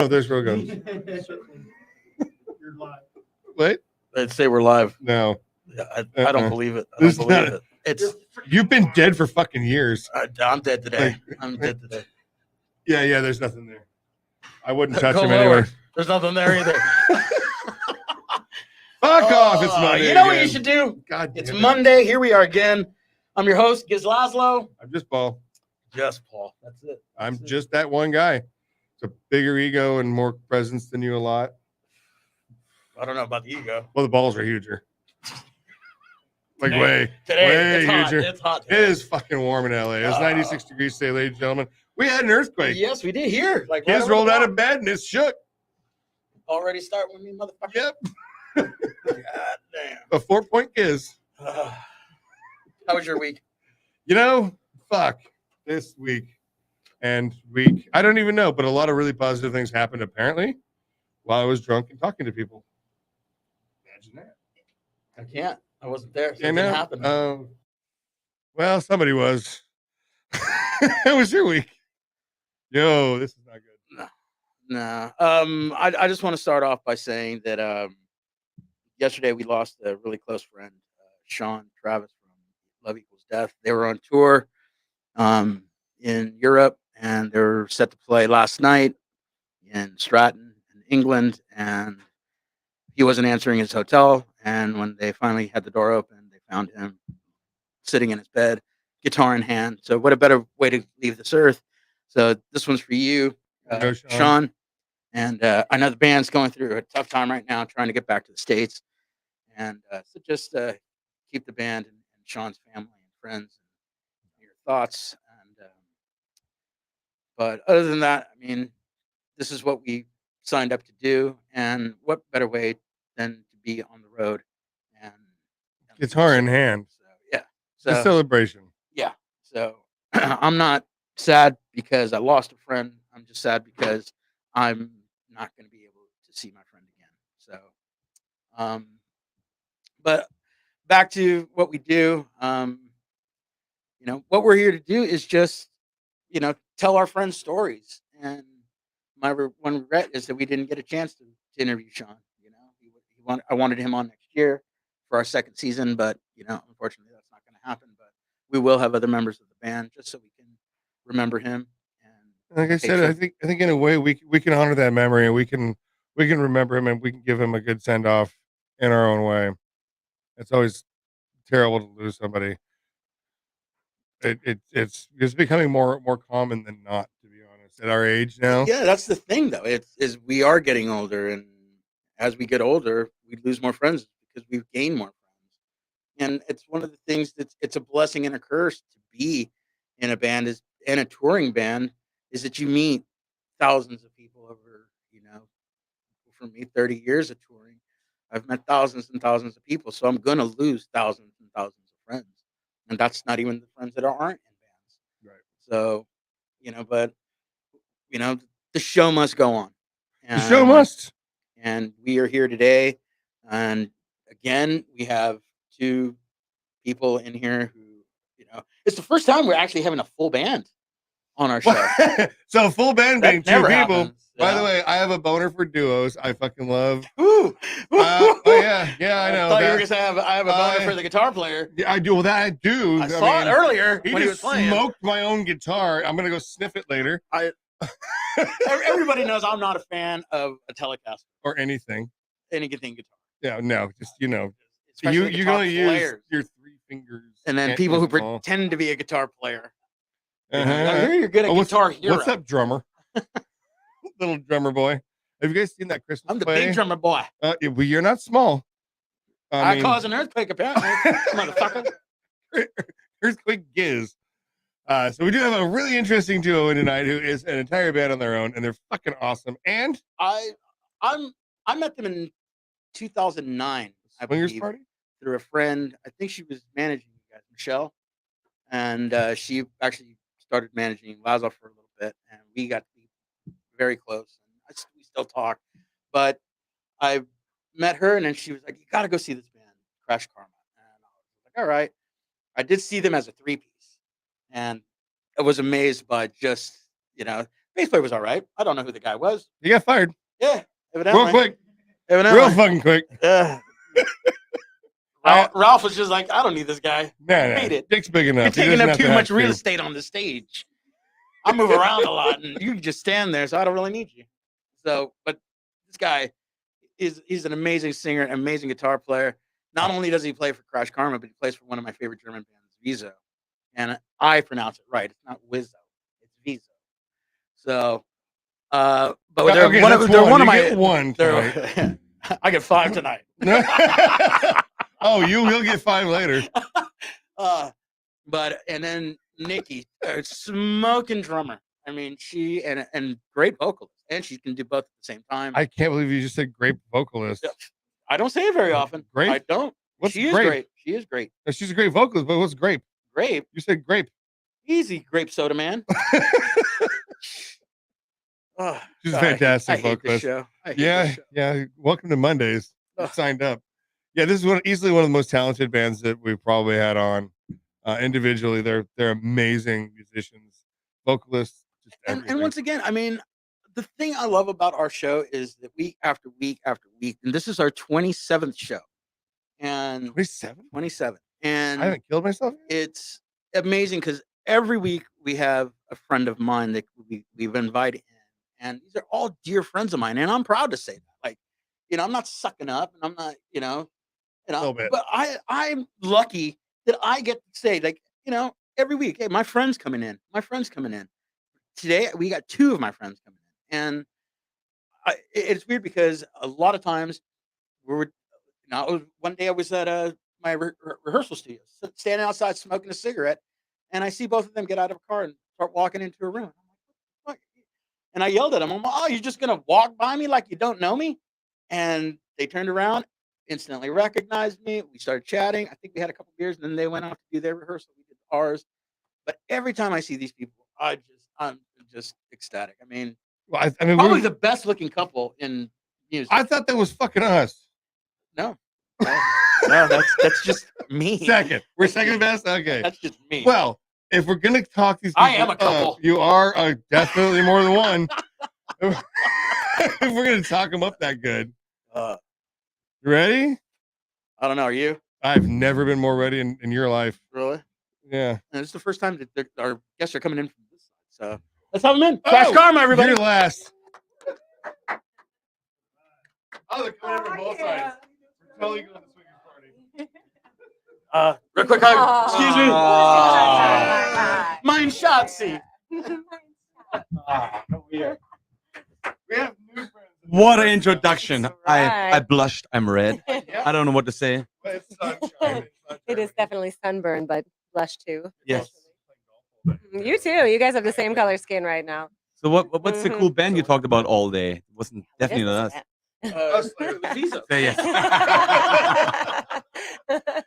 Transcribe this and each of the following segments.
Oh, there's Rogan. You're live. What? They'd say we're live. No. I don't believe it. I don't believe it. It's You've been dead for fucking years. I'm dead today. Like- I'm dead today. Yeah, there's nothing there. I wouldn't touch him Go anyway. lower. There's nothing there either. Fuck off. It's Monday. You know what again. you should do? God It's damn it. Monday. Here we are again. I'm your host, Gizz Lazlo. I'm just Paul. Just Paul. That's it. I'm That's it. just that one guy. It's a bigger ego and more presence than you a lot. I don't know about the ego. Well, the balls are huger. Like Today way it's hot. huger. It's hot. It is fucking warm in LA. It's 96 degrees today, ladies and gentlemen. We had an earthquake. Yes, we did here. Like Kids right rolled over out the of bed and it shook. block. Already start with me, motherfucker. Yep. God damn. A 4-point Gizz. How was your week? You know, fuck this week and week. I don't even know, but a lot of really positive things happened apparently while I was drunk and talking to people. Imagine that. I can't. I wasn't there. So I it know. didn't happen. Well, somebody was. How was your week? Yo, this is not good. Nah. I just want to start off by saying that yesterday we lost a really close friend, Sean Travis from Love Equals Death. They were on tour in Europe, and they were set to play last night in Stratton in England, and he wasn't answering his hotel. And when they finally had the door open, they found him sitting in his bed, guitar in hand. So what a better way to leave this earth. So this one's for you, Go, Sean. Sean. And I know the band's going through a tough time right now, trying to get back to the States. And so just keep the band and Sean's family and friends and your thoughts. And but other than that, I mean, this is what we signed up to do. And what better way than to be on the road and Guitar in hand. So yeah. It's a So celebration. yeah. So I'm not sad because I lost a friend. I'm just sad because I'm not going to be able to see my friend again. So, but back to what we do. What we're here to do is just, tell our friends stories. And my one regret is that we didn't get a chance to interview Sean. I wanted him on next year for our second season, but unfortunately that's not going to happen. But we will have other members of the band just so we can remember him. And Like I said, I think in a way we can honor that memory and we can remember him and we can give him a good send off in our own way. It's always terrible to lose somebody. It's becoming more common than not, to be honest, at our age now. Yeah, that's the thing though. Is we are getting older, and as we get older, we lose more friends because we've gained more friends. And it's one of the things it's a blessing and a curse to be in a band and a touring band is that you meet thousands of people over, for me, 30 years of touring. I've met thousands and thousands of people, so I'm gonna lose thousands and thousands of friends. And that's not even the friends that aren't in bands. Right. So, but the show must go on. The show must. And we are here today. And again, we have two people in here who, it's the first time we're actually having a full band on our show. So full band being two never people. happens, By the way, I have a boner for duos. I fucking love. Ooh. Oh yeah, I know. I thought you were gonna say I have a boner for the guitar player. Yeah, I do. Well, that I do. I saw it earlier He when he was just playing. smoked my own guitar. I'm gonna go sniff it later. Everybody knows I'm not a fan of a Telecaster Or anything. anything guitar. Yeah, no, just Especially you guitar gonna use players. your 3 fingers. And then Can't people who use them all. pretend to be a guitar player. Uh-huh. I hear you're good at what's- Guitar Hero. What's up, drummer? Little drummer boy. Have you guys seen that Christmas I'm the play? big drummer boy. Well, you're not small. I mean, caused an earthquake, apparently, motherfucker. Earthquake Gizz. So we do have a really interesting duo in tonight who is an entire band on their own, and they're fucking awesome. And I met them in 2009. I Swingers believe, Party? through a friend. I think she was managing you guys, Michelle, and she actually started managing Lazlo for a little bit, and we got to be very close. And we still talk, but I met her, and then she was like, "You got to go see this band, KrashKarma." And I was like, "All right." I did see them as a 3-piece, and I was amazed by just bass player was all right. I don't know who the guy was. You got fired. Yeah, evidently. Real quick. Evidently. Real fucking quick. Ralf was just like, I don't need this guy. Nah. Hate it. Dick's big enough. You're He taking doesn't up have too to much have real to. estate on the stage. I move around a lot, and you can just stand there, so I don't really need you. So, but this guy he's an amazing singer, an amazing guitar player. Not only does he play for KrashKarma, but he plays for one of my favorite German bands, WIZO. And I pronounce it right. It's not WIZO, it's WIZO. So, but they're Okay, one of you my get one tonight. I get 5 tonight. Oh, he'll get 5 later. But and then Niki, smoking drummer. I mean, she and great vocalist, and she can do both at the same time. I can't believe you just said grape vocalist. I don't say it very often. Grape? I don't. What's She is grape? great. She is great. She's a great vocalist, but what's grape? Grape. You said grape. Easy, grape soda man. Oh, She's a sorry. fantastic I hate this vocalist. show. I hate this show. Yeah. Welcome to Mondays. You signed up. Yeah, this is easily one of the most talented bands that we've probably had on. Individually, they're amazing musicians, vocalists, just everything. And once again, I mean, the thing I love about our show is that week after week after week, and this is our 27th show. And 27? And I haven't killed myself yet? It's amazing because every week we have a friend of mine that we've invited in. And these are all dear friends of mine. And I'm proud to say that. Like, I'm not sucking up and I'm not, but I'm lucky that I get to say, like, every week, hey, my friend's coming in. Today, we got 2 of my friends coming in. And it's weird because a lot of times one day I was at my rehearsal studio, standing outside smoking a cigarette, and I see both of them get out of a car and start walking into a room. I'm like, what? And I yelled at them, I'm like, oh, you're just going to walk by me like you don't know me? And they turned around, instantly recognized me. We started chatting. I think we had a couple beers, and then they went off to do their rehearsal. We did ours. But every time I see these people, I'm just ecstatic. I mean, probably the best looking couple in music. I thought that was fucking us. No, that's just me. Second. We're second best? Okay. That's just me. Well, if we're going to talk these people I am a couple. you are definitely more than one. If we're going to talk them up that good. You ready? I don't know. Are you? I've never been more ready in your life. Really? Yeah. And it's the first time that our guests are coming in from this side. So let's have them in. KrashKarma, everybody. You're last. Oh, they're coming in from both sides. We're totally going to the swingers party. Real quick hug. Excuse me. Mein Schatzi. We have new friends. What an introduction. Right. I blushed. I'm red. I don't know what to say. But it's sunshine. It is definitely sunburn, but blush too. Yes. You too. You guys have the same color skin right now. So what's the cool band you talked about all day? It wasn't definitely not us. WIZO. Say yes.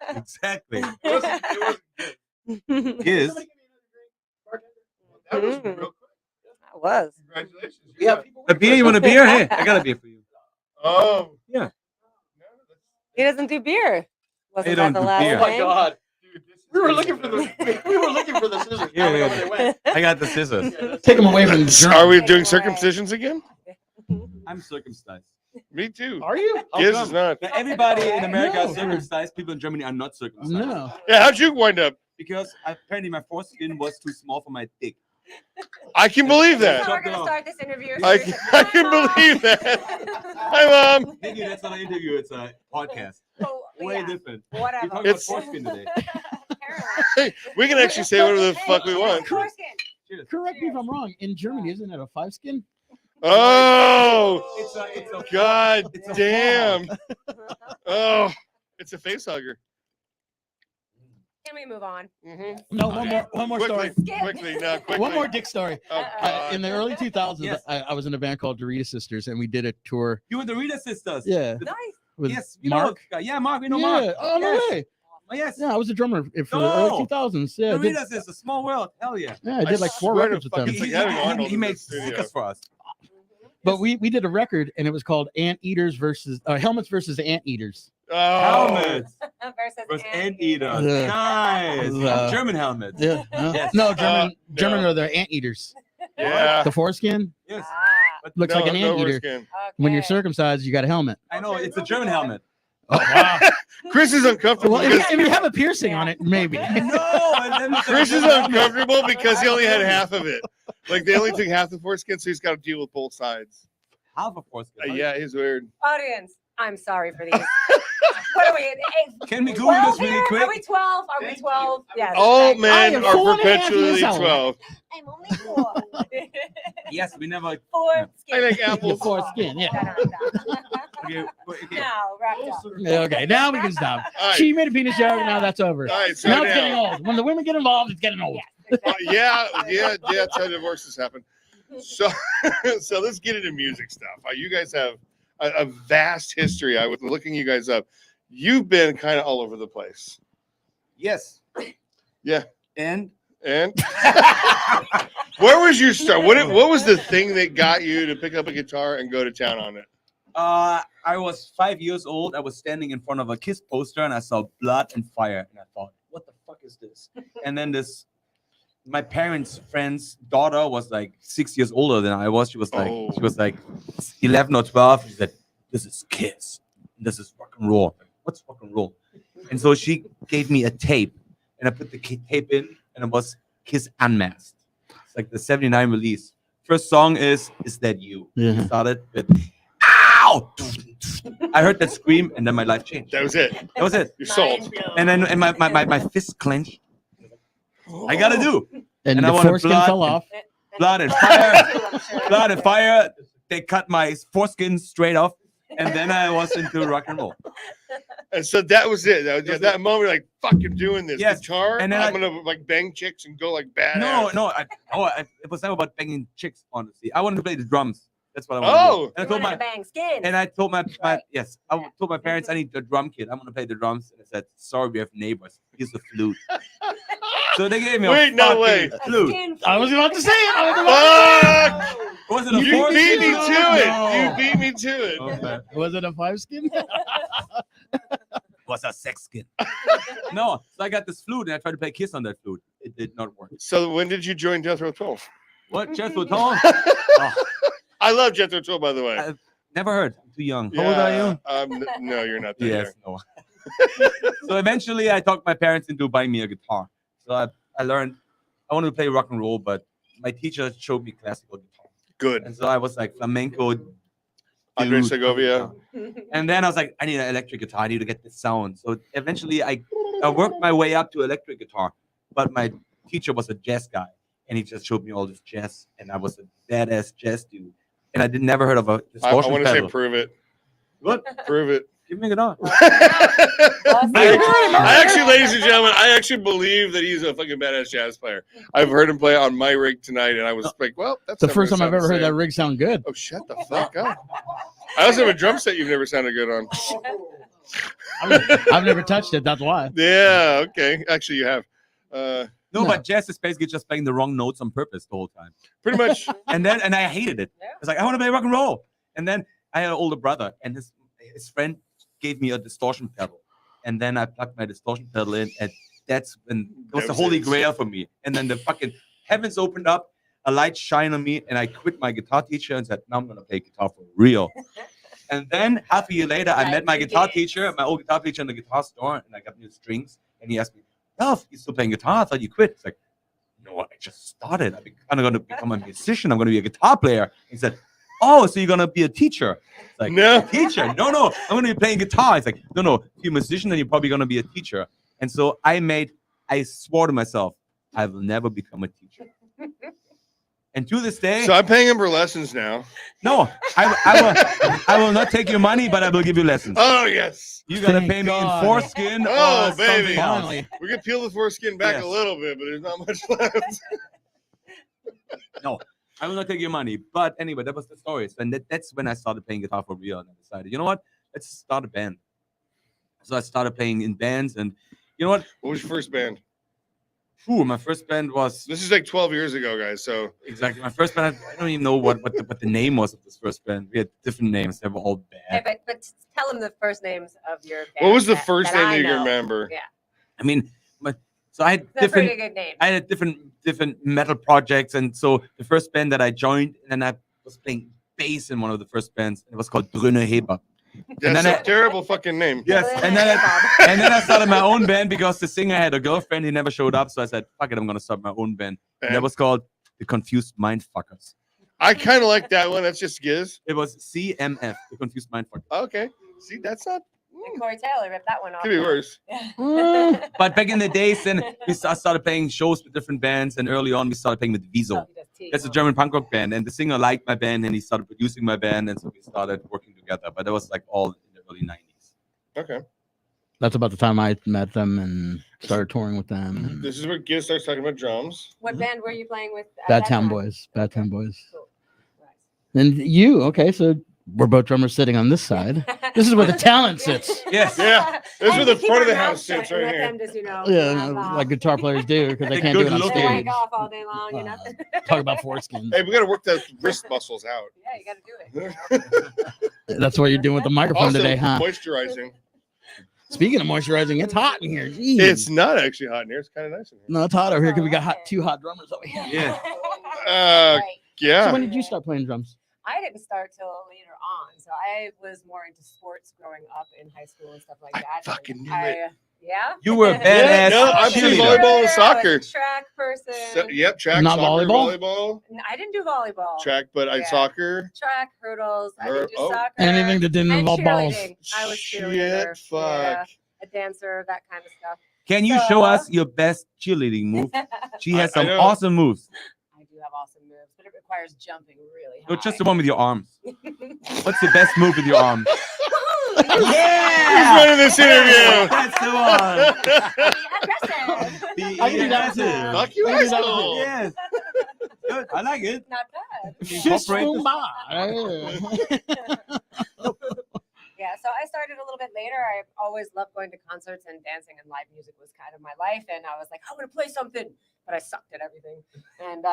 Exactly. It wasn't Gizz. that was real quick. That was. Congratulations. We have people. A beer? You want a beer? Hey, I got a beer for you. Oh. Yeah. He doesn't do beer. Wasn't don't that the do last beer. Oh my thing? God. Dude, this is We were looking for the scissors. Yeah, I don't know yeah. where they went. I got the scissors. Take them away from Are we doing circumcisions again? I'm circumcised. Me too. Are you? Gizz is not. Now, everybody in America No. is circumcised. People in Germany are not circumcised. No. Yeah, how'd you wind up? Because apparently my foreskin was too small for my dick. I can believe So that. we're gonna start this interview. I can believe that. Hi, Mom. Maybe that's not an interview. It's a podcast. Oh, Way yeah. different. We're Whatever. talking about It's- foreskin today. Hey, we can actually say whatever the fuck we want. Foreskin. Cheers. Correct me if I'm wrong. In Germany, isn't it a 5-skin? Oh, It's a God it's a damn. Oh, it's a face hugger. Can we move on? No, one more story. Quickly, no, quickly. One more dick story. Oh, God. In the early 2000s, Yes. I was in a band called Dorita Sisters, and we did a tour. You and the Rita sisters. Yeah. Nice. With Yes, you Mark. know. Yeah, Mark. We know Yeah. Mark. Oh, no Yes. way. Oh, yes. Yeah, I was a drummer for the No. early 2000s. Yeah, The I did, Rita sisters. Small world. Hell yeah. yeah, I did like 4 swear to records with them. fucking- It's like having Arnold He in makes the studio. stickers for us. But we did a record, and it was called Anteaters versus Helmets versus Anteaters. Oh, Helmets versus anteaters. Yeah. Nice. Uh, German helmets. Yeah. Yes. No, no. German are the Anteaters. Yeah. The foreskin Yes. Ah, looks like an No anteater. foreskin. When you're okay. circumcised, you got a helmet. I know it's a German helmet. Oh wow! Chris is uncomfortable. Well, because if you have a piercing on it, maybe. No, and then Chris is uncomfortable because he only had half of it. Like they only took half the foreskin, so he's got to deal with both sides. half a foreskin. Yeah, he's weird. Audience, I'm sorry for these. What are we? Can we Google 12 this really here? quick? Are we 12? Are we 12? Yes. All thank you. men am are 4.5 years perpetually old. 12. I'm only 4. Yes, we never. Four I skin. like Your apples. foreskin, yeah. Okay, okay. Now, wrapped up. Okay, now we can stop. All right. She made a penis joke, and now that's over. All right, so Now it's getting now, old. When the women get involved, it's getting old. Yes, exactly. yeah, that's how divorces happen. So, so let's get into music stuff. You guys have a vast history. I was looking you guys up. You've been kind of all over the place. Yes. Yeah. And And where was your start? What was the thing that got you to pick up a guitar and go to town on it? I was 5 years old. I was standing in front of a Kiss poster and I saw blood and fire. And I thought, what the fuck is this? And then my parents' friend's daughter was like 6 years older than I was. She was like 11 or 12. She said, this is Kiss. This is rock and roll. What's rock and roll? And so she gave me a tape and I put the tape in and it was Kiss Unmasked. It's like the 79 release. First song is That You? Yeah. Started with, ow! I heard that scream and then my life changed. That was it. That was it. You're sold. And then and my fist clenched. I gotta do. And And I the wanted foreskin blood fell and- off. Blood and fire. Blood and fire. They cut my foreskin straight off. And then I was into rock and roll. And so that was it. That moment, like, fuck, you're doing this. Yes. Guitar, And then I'm gonna like bang chicks and go like badass. No, it was never about banging chicks, honestly. I wanted to play the drums. That's what I wanted Oh. to do. And I You told wanted to my bang skin. and I told my Right. yes, I told my parents I need a drum kit. I'm gonna play the drums. And I said, sorry, we have neighbors. Here's the flute. So they gave me Wait, a no fucking way. flute. Skin I was about to say it. Fuck! Was it a You foreskin? beat me to it. No. You beat me to it. Okay. Was it a 5-skin? Was a sex skin. No, so I got this flute and I tried to play Kiss on that flute. It did not work. So when did you join Jethro Tull? What? Jethro Tull? Oh, I love Jethro Tull, by the way. never heard. I'm too young. How old are you? No, you're not. That Yes, no. So eventually I talked my parents into buying me a guitar. So I learned I wanted to play rock and roll, but my teacher showed me classical guitar. Good. And so I was like flamenco. Andre dude. Segovia. And then I was like, I need an electric guitar. I need to get the sound. So eventually I worked my way up to electric guitar. But my teacher was a jazz guy. And he just showed me all this jazz. And I was a badass jazz dude. And I never heard of a I distortion want to say pedal. prove it. What? Prove it. Give me a guitar. I actually, ladies and gentlemen, I actually believe that he's a fucking badass jazz player. I've heard him play on my rig tonight, and I was like, well, that's The never first gonna time I've sound ever the heard that same. rig sound good. Oh, shut the fuck up. I also have a drum set you've never sounded good on. I've never touched it. That's why. Yeah, okay. Actually, you have. No, No. but jazz is basically just playing the wrong notes on purpose the whole time. Pretty much. And I hated it. Yeah. I was like, I want to play rock and roll. And then I had an older brother, and his friend gave me a distortion pedal. And then I plugged my distortion pedal in, and that's when it was the holy grail for me. And then the fucking heavens opened up, a light shined on me, and I quit my guitar teacher and said, now I'm gonna play guitar for real. And then half a year later, I met my guitar teacher, my old guitar teacher in the guitar store, and I got new strings. And he asked me, Ralf, you still playing guitar? I thought you quit. It's like, no, I just started. I'm going to become a musician. I'm going to be a guitar player. He said, oh, so you're going to be a teacher? It's like, No. a teacher? No, I'm going to be playing guitar. It's like, no, if you're a musician, then you're probably going to be a teacher. And so I swore to myself, I will never become a teacher. And to this day, So I'm paying him for lessons now. no, I will not take your money, but I will give you lessons. Oh, yes. You're going to Thank pay me God. in foreskin Oh, or baby. something else. Finally. We can peel the foreskin back Yes. a little bit, but there's not much left. No, I will not take your money. But anyway, that was the story. So, and that's when I started playing guitar for real. And I decided, you know what? Let's start a band. So I started playing in bands. And you know what? What was your first band? Ooh, my first band was This is like 12 years ago, guys. So exactly my first band. I don't even know what the name was of this first band. We had different names. They were all Okay, bad. but tell them the first names of your band. what was the that- first that name I that you know. remember? Yeah. I mean, my So I had That's a pretty different. good name. I had different metal projects, and so the first band that I joined, and I was playing bass in one of the first bands. It was called Brünne Heber. That's then a terrible fucking name. Yes, and then I started my own band because the singer had a girlfriend. He never showed up, so I said, "Fuck it, I'm gonna start my own band." And that was called the Confused Mindfuckers. I kind of like that one. That's just Gizz. It was CMF, the Confused Mindfuckers. Okay. See, that's not. And Corey Taylor ripped that one off. Could be worse. But back in the days, then I started playing shows with different bands, and early on we started playing with WIZO. That's a German punk rock band, and the singer liked my band, and he started producing my band, and so we started working together. But that was like all in the early 90s. Okay. That's about the time I met them and started touring with them. And This is where Gizz starts talking about drums. What band were you playing with? at Bad that Town time? Boys. Bad Town Boys. Cool. Nice. And you, okay, so we're both drummers sitting on this side. This is where the talent sits. Yes. Yeah. This is where And the keep front of our the mouths house sits shut and right let here. them just, Yeah, laugh. like guitar players do because they They're can't do it on good They looking. stage. wank off all day long, you know. Talk about foreskins. Hey, we got to work those wrist muscles out. Yeah, you got to do it. That's what you're doing with the microphone Also, today, huh? moisturizing. Speaking of moisturizing, it's hot in here. Jeez. It's not actually hot in here. It's kind of nice in here. No, it's hot over here because we got two hot drummers over here. Yeah. Uh, Right. Yeah. So when did you start playing drums? I didn't start till later on. So I was more into sports growing up in high school and stuff like that. fucking knew it. Yeah. You were a Yeah, badass no, I played cheerleader. volleyball and I was soccer. a track person. So, yep, track, Not soccer, volleyball? volleyball, I didn't do volleyball. track, but I Yeah. soccer. Track, hurdles. I didn't do Oh. soccer. Anything that didn't and involve balls. cheerleading. I was Shit, cheerleader. fuck. Yeah, a dancer, that kind of stuff. Can you show us your best cheerleading move? She has I some know. awesome moves. I do have awesome moves, but it requires jumping really high. No, just the one with your arms. What's the best move with your arms? Who's running this interview? That's the one. Aggressive. Be I can do that too. aggressive. Fuck you, I can do that asshole. Yes. Good. I like it. Not bad. Just Incorporate boom, this- Yeah, so I started a little bit later. I always loved going to concerts, and dancing and live music was kind of my life. And I was like, I want to play something, but I sucked at everything. And,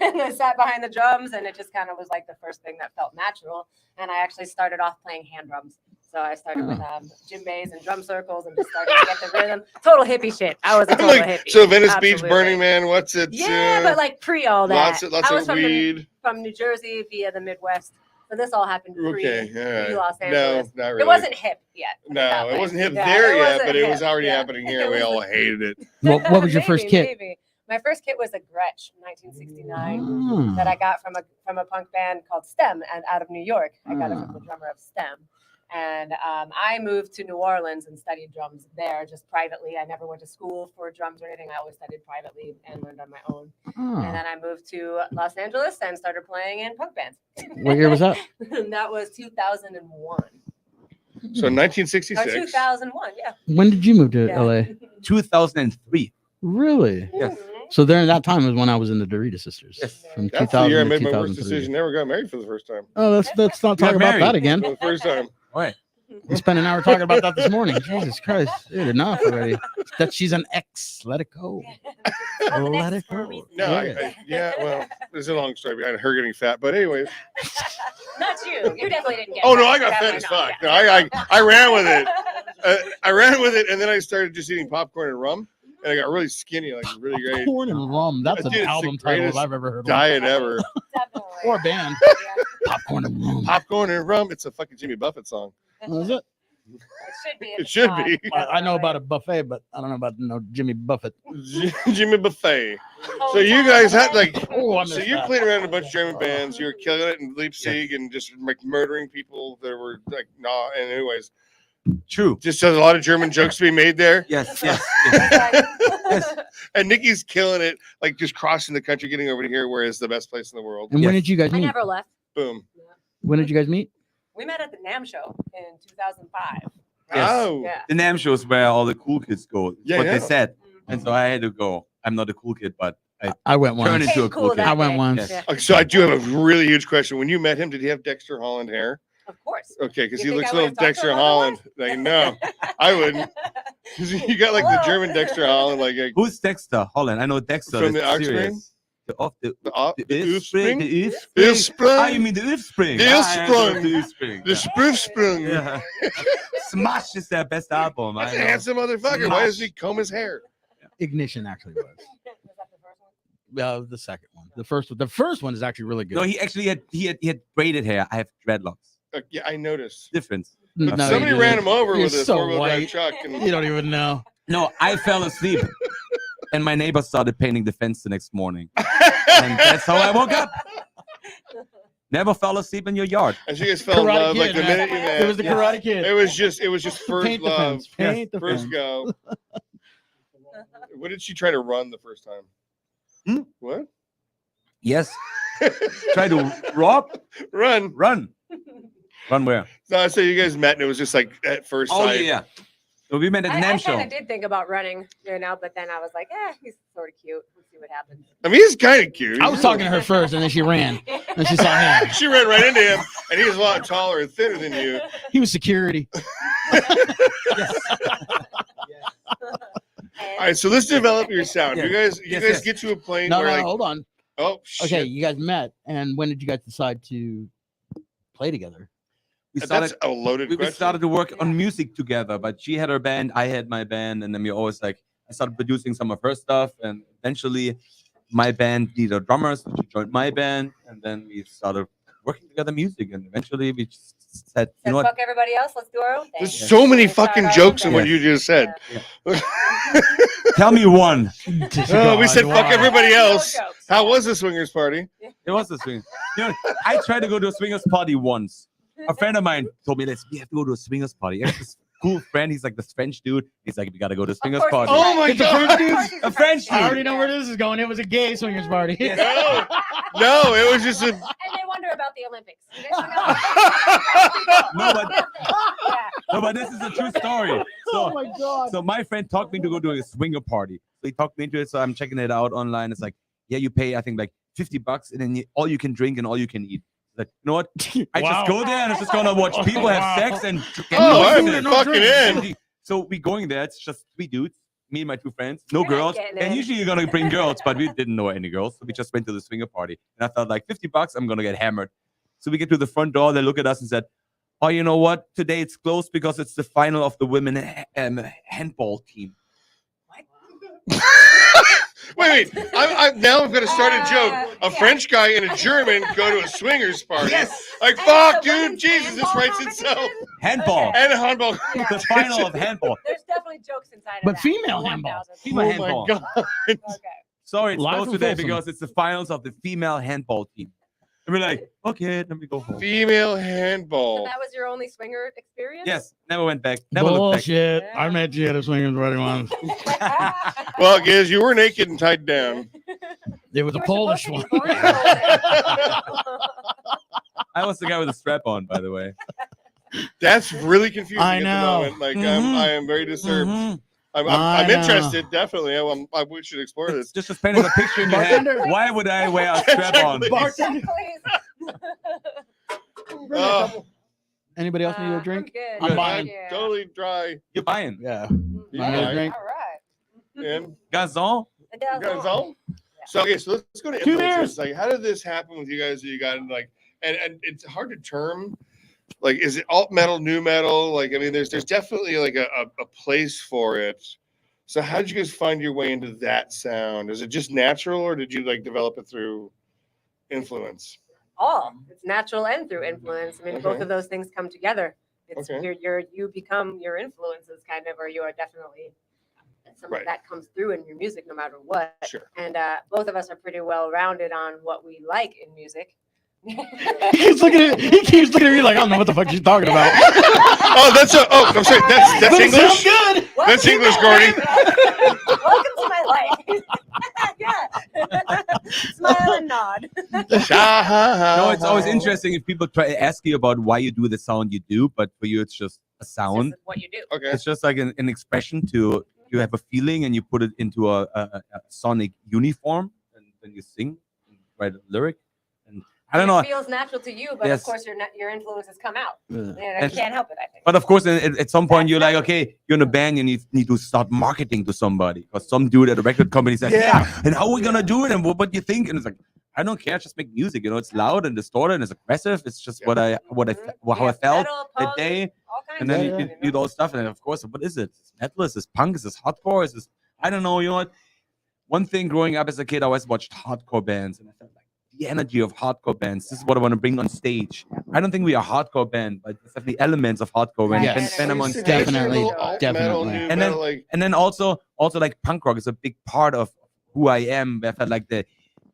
and I sat behind the drums, and it just kind of was like the first thing that felt natural. And I actually started off playing hand drums. So I started with djembes and drum circles and just started to get the rhythm. Total hippie shit. I was a total Like, hippie. so Venice Beach, Absolutely. Burning Man, what's it? Yeah, but like pre all that. lots I was of from weed. from New Jersey via the Midwest. So this all happened pre, Okay, yeah. pre Los No, Angeles. not really. It wasn't hip yet. put No, that it way. wasn't hip Yeah, there it yet, wasn't but it was hip, already yeah. happening here. It We was- all hated it. What was your first Maybe, kit? maybe. My first kit was a Gretsch 1969 Hmm. that I got from a punk band called Stem and out of New York. I got it from the drummer of Stem. And I moved to New Orleans and studied drums there just privately. I never went to school for drums or anything. I always studied privately and learned on my own. Oh. And then I moved to Los Angeles and started playing in punk bands. What year was that? And that was 2001. So Or 1966. 2001, yeah. When did you move to Yeah. LA? 2003. Really? Yes. Mhm. So during that time was when I was in the Dorita Sisters. Yes. From That's 2000 the year I to made my worst 2003. decision. Never got married for the first time. Oh, let's not You got talk about married. that again. For the first time. Right. We spent an hour talking about that this morning. Jesus Christ, dude, enough already. That she's an ex. Let it go. I'm an Let ex it for a go. reason. No, yeah, well, there's a long story behind her getting fat, but anyways. Not you. You definitely didn't get Oh no, fat. I got fat Definitely as not, fuck. yeah. No, I ran with it. I ran with it, and then I started just eating popcorn and rum, and I got really skinny, like really great Corn and rum. That's Dude, an it's the album title greatest I've ever heard of. diet ever. Definitely. Or a band. Yeah. Popcorn and rum. Popcorn and rum. It's a fucking Jimmy Buffett song. Was it? It should be. It should be. I know about a buffet, but I don't know about Jimmy Buffett. Jimmy Buffet. Oh, So you guys had like. Oh, I So missed you that. played around in a bunch of German bands. You were killing it in Leipzig and just like murdering people that were like nah. And anyways, True. just there's a lot of German jokes to be made there. Yes. Yes. And Niki's killing it, like just crossing the country, getting over to here, where it's the best place in the world. And when Yes. did you guys I meet? never left. Boom. When did you guys meet? We met at the NAMM show in 2005. Yes. Oh. Yeah. The NAMM shows where all the cool kids go. Yeah, What yeah. they said. And so I had to go. I'm not a cool kid, but I I went turned once. into a Became cool kid. that I went day. once. Yes. Okay, so I do have a really huge question. When you met him, did he have Dexter Holland hair? Of course. Okay, because You he think looks I a little would've talked to Dexter him Holland. Like, no, I wouldn't. 'Cause you got like the German Dexter Holland, like Who's Dexter Holland? I know Dexter. From that's the Oxford? serious. The Offspring, The the Offspring. Ah, you Offspring, mean the Offspring? The Offspring. The Offspring. the Spoofsprung. Yeah. Smash is their best album. That's I a know. handsome motherfucker. Why doesn't he comb his hair? Ignition actually was. Was that the first one? The second one. The first one is actually really good. No, he actually had braided hair. I have dreadlocks. Yeah, I noticed. Difference. But No, somebody you ran didn't. him over You're with a so four-wheel drive white. truck. And You don't even know. No, I fell asleep, and my neighbor started painting the fence the next morning, and that's how I woke up. Never fell asleep in your yard. and you guys fell in Karate love like Kid, the man. minute you met. It was the Karate Kid. It was just first Paint the love, fence. Paint the first fence. go. What did she try to run the first time? What? Yes. Try to rob, Run. run where? No, so you guys met and it was just like at first Oh sight. yeah. So we met at the I NAM kind show. of did think about running, but then I was like, he's sort of cute. Let's see what happens. I mean, he's kind of cute. I was talking to her first, and then she ran, and she saw him. She ran right into him, and he was a lot taller and thinner than you. He was security. All right, so let's develop your sound. Yeah. You guys Yes. get to a point No, where hold on. oh shit. Okay, you guys met, and when did you guys decide to play together? We That's a loaded we question. started to work on music together, but she had her band, I had my band, and then we always I started producing some of her stuff, and eventually my band needed a drummer, so she joined my band, and then we started working together music, and eventually we just said, you know what? Fuck everybody else. Let's do our own thing. There's so many Let's start fucking our own jokes in thing. what you just said. Tell me one. Oh, we said fuck everybody No else. jokes. How was the swingers party? It was a swing. You know, I tried to go to a swingers party once. A friend of mine told me this. We have to go to a swingers party. I have this cool friend. He's like this French dude. He's like, we gotta go to a swingers course party. he's Oh my It's a god. French dude? Of course he's A French I dude. already know where this is going. It was a gay swingers party. No, no, it was just a. And they wonder about the Olympics. You guys know? No, but Yeah. no, but this is a true story. So, my god. so my friend talked me to go to a swinger party. So he talked me into it. So I'm checking it out online. It's like, yeah, you pay I think like $50, and then all you can drink and all you can eat. Like, you know what? I Wow. just go there and I'm just gonna watch people have Wow. sex and get Oh, I'm wasted. fucking in. So we going there. It's just 3 dudes, me and my 2 friends, no You're not girls. getting And in. usually you're gonna bring girls, but we didn't know any girls, so we just went to the swinger party. And I thought like $50, I'm gonna get hammered. So we get to the front door. They look at us and said, "Oh, you know what? Today it's closed because it's the final of the women handball team." Wait. I'm now I'm gonna start a joke. A Yeah. French guy and a German go to a swingers party. Yes, Like And fuck, the dude. women's Jesus, this handball writes itself. competition? handball. Okay. And a handball. Yeah. The final of handball. There's definitely jokes inside of But that. female handball. 1,000. Female Oh handball. my god. Okay. Sorry, it's Live closed from today Folsom. because it's the finals of the female handball team. And we're like, okay, let me go home. Female So handball. that was your only swinger experience? Yes, never went back. Never looked back. Bullshit. back. I met you at a swingers party once. Well, Gizz, you were naked and tied down. It was a You were Polish supposed one. to be blindfolded. I was the guy with the strap on, by the way. That's really confusing. I At know. the moment. Like Mhm. I am very disturbed. Mhm. I'm I know. interested. Definitely. We should explore this. Just painting a picture in your head. Bartender. Why would I wear a strap on? Exactly. Bartender. Oh, Anybody else need a drink? I'm I'm good. buying. Yeah. totally dry. You're buying. Yeah. Yeah. Want a drink? All right. And Gazon? you guys all? So okay, so let's go to Two influences. Like, how did this happen with you guys? That you got like, and it's hard to term. Like, is it alt metal, new metal? Like, I mean, there's definitely like a place for it. So how did you guys find your way into that sound? Is it just natural, or did you like develop it through influence? All. It's natural and through influence. I mean, both Okay. of those things come together. It's Okay. you become your influences kind of, or you are definitely some Right. of that comes through in your music no matter what. Sure. And both of us are pretty well rounded on what we like in music. He keeps looking at me like I don't know what the fuck she's talking about. Oh, I'm sorry. That's But it English. sounds good. That's English, Gordy. Welcome to my life. Yeah. Smile and nod. No, it's always interesting if people try to ask you about why you do the sound you do, but for you, it's just a sound. This is what you do. Okay. It's just like an expression to you have a feeling and you put it into a sonic uniform and then you sing and write a lyric. And I don't know. It feels natural to you, but Yes. of course your influences come out. Yeah. And I And- can't help it, I think. But of course, at some point, you're like, okay, you're in a band, you need to start marketing to somebody. Because some dude at a record company says, yeah, and how are we going to do it? And what do you think? And it's like, I don't care, just make music. You know, it's loud and distorted and it's aggressive. It's just how I Yeah, felt metal, that punk, day. all kinds And then of you shit, do all stuff. And of course, what is it? Is this metal? Is this punk? Is this hardcore? Is this I don't know. You know what? One thing growing up as a kid, I always watched hardcore bands, and I felt like the energy of hardcore bands. This is what I want to bring on stage. I don't think we are a hardcore band, but there's definitely elements of hardcore when Yes. when I'm on It's stage. Definitely, alt definitely. new And metal, like, then also like punk rock is a big part of who I am. I felt like the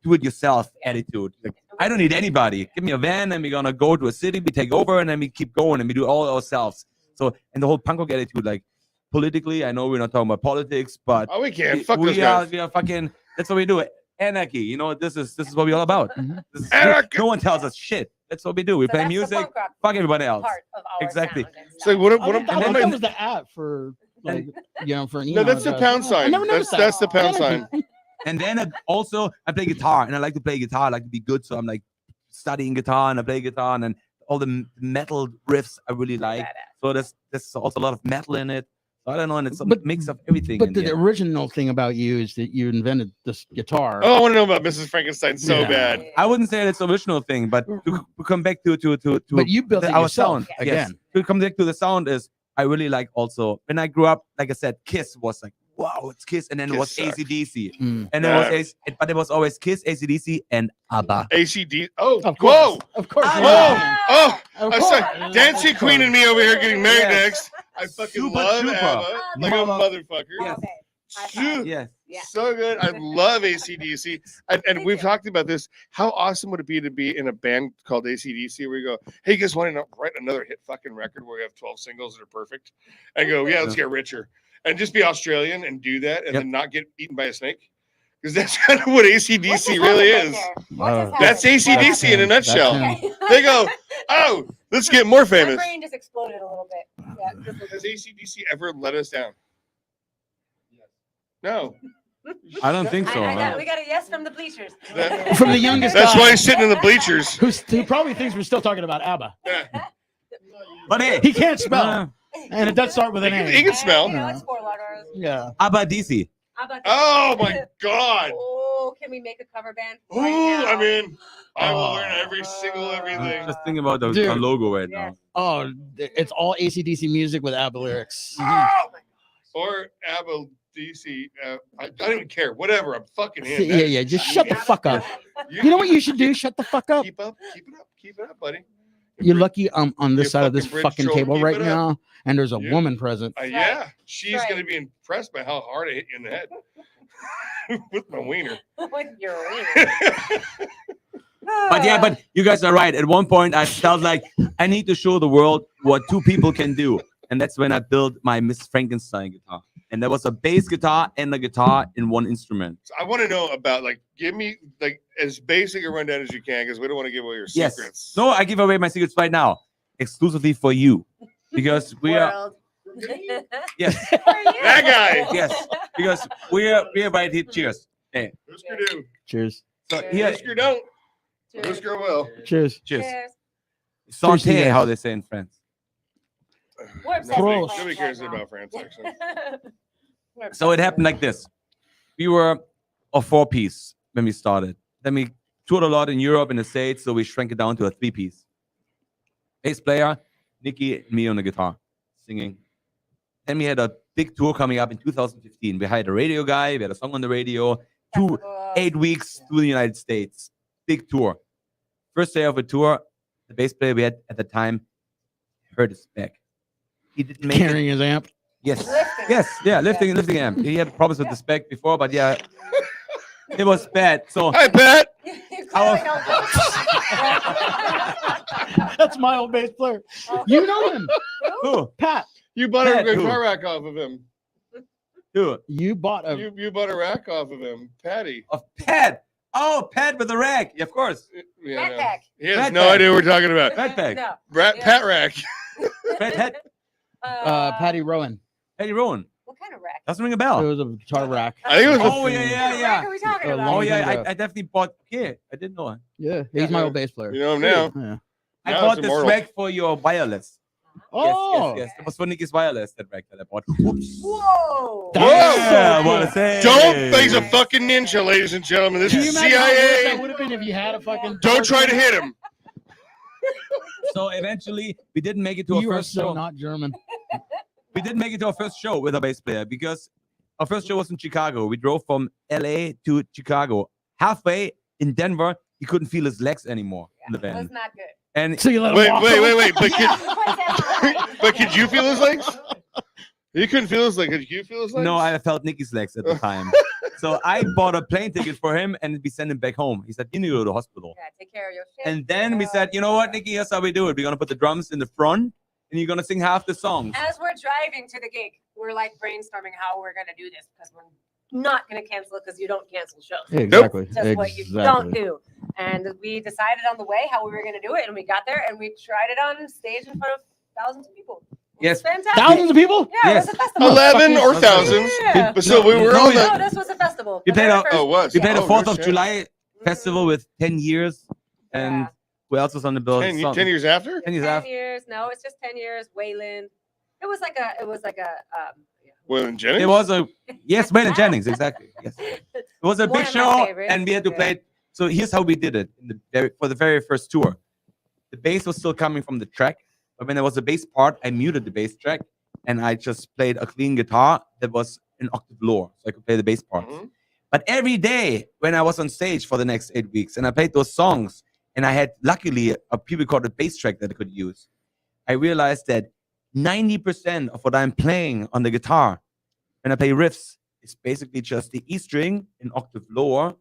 do-it-yourself attitude. Like, I don't need anybody. Give me a van, and we're gonna go to a city. We take over, and then we keep going, and we do it all ourselves. So, and the whole punk rock attitude, like politically, I know we're not talking about politics, but oh, we can't. Fuck those we are guys. fucking. That's what we do. Anarchy. You know, this is what we're all about. Mhm. This is, Anarchy. no one tells us shit. That's what we do. We So play that's the music. punk rock Fuck everybody else. part of our Exactly. sound and It's like stuff. what? I What? thought and that then- was the app for like for an No, email that's the address. pound I sign. never noticed that. That's the pound sign. And then also I play guitar, and I like to play guitar. I like to be good, so I'm like studying guitar, and I play guitar, and then all the metal riffs I really like. Badass. So there's also a lot of metal in it. So I don't know, and it's a But- mix of everything. But in the the end. original thing about you is that you invented this guitar. Oh, I want to know about Mrs. Frankenstein so Yeah. bad. I wouldn't say it's the original thing, but to come back to But you built it our yourself sound again. Yes. To come back to the sound is I really like also when I grew up, like I said, Kiss was like, wow, it's Kiss, and then it was Kiss sucked. AC/DC, Mm. and but it was always Kiss, AC/DC, and ABBA. ACD. Oh, Of whoa. course. Of course. Ah, you Whoa. know. Oh, Of I course. said, Dancing Queen and me over here getting married Yes. next. I fucking Super love duper. ABBA. Like a motherfucker. Yes. Okay. High Shoot. five. Yes. Yeah. So good. I love ACDC. And Me we've too. talked about this. How awesome would it be to be in a band called ACDC where you go, hey, you guys want to write another hit fucking record where we have 12 singles that are perfect? And go, yeah, let's get richer. And just be Australian and do that and Yep. then not get eaten by a snake. Because that's kind of what What ACDC just really happened is. right there? Wow. What just That's happened? ACDC in a That's nutshell. him. Okay. They go, oh, let's get more My famous. brain just exploded a little bit. Yeah, just a little Has bit. ACDC ever let us down? No. I don't think so. We got a yes from the bleachers. That- From the youngest That's guy why he's sitting in the bleachers. who probably thinks we're still talking about ABBA. Yeah. But hey, He can't spell, and it does start with an He A. can smell. You know, it's 4 letters. Yeah. ABBA DC. How about Oh my God. Oh, can we make a cover band? Ooh, right now? I mean, I will Oh. learn every single everything. Just thinking about the Dude. logo right Yes. now. Oh, it's all AC/DC music with ABBA lyrics. Oh my Or ABBA DC. I don't even care. Whatever. I'm fucking in. Yeah, yeah. Just shut the fuck up. God. You know what you should do? Shut the fuck up. Keep up. Keep it up. Keep it up, buddy. You're lucky I'm on this You side of this fucking bridge fucking troll, table keep right it up. now, and there's a Yeah. woman present. Yeah. She's Right. going to be impressed by how hard I hit you in the head with my wiener. With your wiener. But yeah, but you guys are right. At one point, I felt like I need to show the world what two people can do, and that's when I built my Miss Frankenstein guitar. And there was a bass guitar and a guitar in one instrument. So I want to know about, like, give me, like, as basic a rundown as you can because we don't want to give away your Yes. secrets. No, I give away my secrets right now, exclusively for you, because we are. World. Yes, For you. That guy. yes, because we are right here. Cheers. Hey, Husker do. Cheers. so Cheers. here, Husker don't. Cheers. Husker will. Cheers. cheers. Cheers. Santé, Cheers. how they say in France. We're obsessed Nobody, with nobody France cares right now. about France, actually. We're obsessed So it with happened like this. We were a 4-piece when we started. Then we toured a lot in Europe and the States, so we shrank it down to a 3-piece. Bass player, Niki, and me on the guitar, singing. Then we had a big tour coming up in 2015. We hired a radio guy, we had a song on the radio, Festival. 8 weeks through the United States. Big tour. First day of the tour, the bass player we had at the time hurt his back. He didn't make it. Carrying his amp. Yes. Lifting. Yes, yeah, lifting amp. He had problems with the spec before, but yeah, it was bad. So Hi, Pat. You clearly don't That's my old bass player. You know him, who? Pat. You bought Pat, a who? guitar rack off of him. Who? You bought a. You bought a rack off of him, Patty. Of Pat. Oh, Pat with the rack. Yeah, of course. Yeah, no. Backpack. He has Pat no pack. idea what we're talking about. Backpack. No. Yeah. Pat rack. Pat, Patty Rowan. Patty Rowan. What kind of rack? Doesn't ring a It bell. was a guitar rack. I think it was a- Oh, yeah, What yeah, kind of yeah. rack are we talking A about? Oh, long yeah, time ago. I definitely bought. Yeah, I didn't know it. Yeah, he's my old bass player. You know him now. Yeah. I Now bought it's this immortal. rack for your wireless. Oh, Yes. It was for Niki's wireless, that rack that I bought. Whoops. Whoa. That's Yeah, so what cool. a say. Don't. He's a fucking ninja, ladies and gentlemen. This Can you is imagine how great that CIA. would have been if you had a fucking. Don't try to hit him. So eventually, we didn't make it to our You are first so show. not German. We didn't make it to our first show with a bass player because Our first show was in Chicago. We drove from LA to Chicago. Halfway in Denver, he couldn't feel his legs anymore in the It was van. not good. And So you let him Wait, walk wait, off? wait, wait. But Yeah. but could you feel his legs? You couldn't feel his legs. Could you feel his legs? no, I felt Niki's legs at the time. So I bought a plane ticket for him and we sent him back home. He said, you need to go to the hospital. Yeah, take care of your shit. And then we said, you know what, Niki, here's how we do it. We're going to put the drums in the front and you're going to sing half the songs. As we're driving to the gig, we're like brainstorming how we're gonna do this because we're not gonna cancel it because you don't cancel shows. Yeah, exactly. Just what you don't do. And we decided on the way how we were gonna do it, and we got there and we tried it on stage in front of thousands of people. It was Yes. fantastic. Thousands of people? Yeah, Yes. it was a festival. 11 or Fucking- thousands. Yeah. But still, we were No, on yeah. the. No, this was a festival. We The played very a- first- Oh, it was. We played Oh, the 4th no of shit. July festival with 10 years. And Yeah. who else was on the bill? 10 years after? 10 years 10 after. years. No, it's just 10 years. Wayland. It was like a yeah. Well, Jennings? It was a, yes, Waylon Jennings, exactly. Yes. It was a One big of my show favorites. and we had to Yeah. play it. So here's how we did it for the very first tour. The bass was still coming from the track, but when there was a bass part, I muted the bass track and I just played a clean guitar that was an octave lower, so I could play the bass parts. Mhm. But every day when I was on stage for the next 8 weeks and I played those songs and I had luckily a pre-recorded bass track that I could use, I realized that 90% of what I'm playing on the guitar when I play riffs is basically just the E string an octave lower,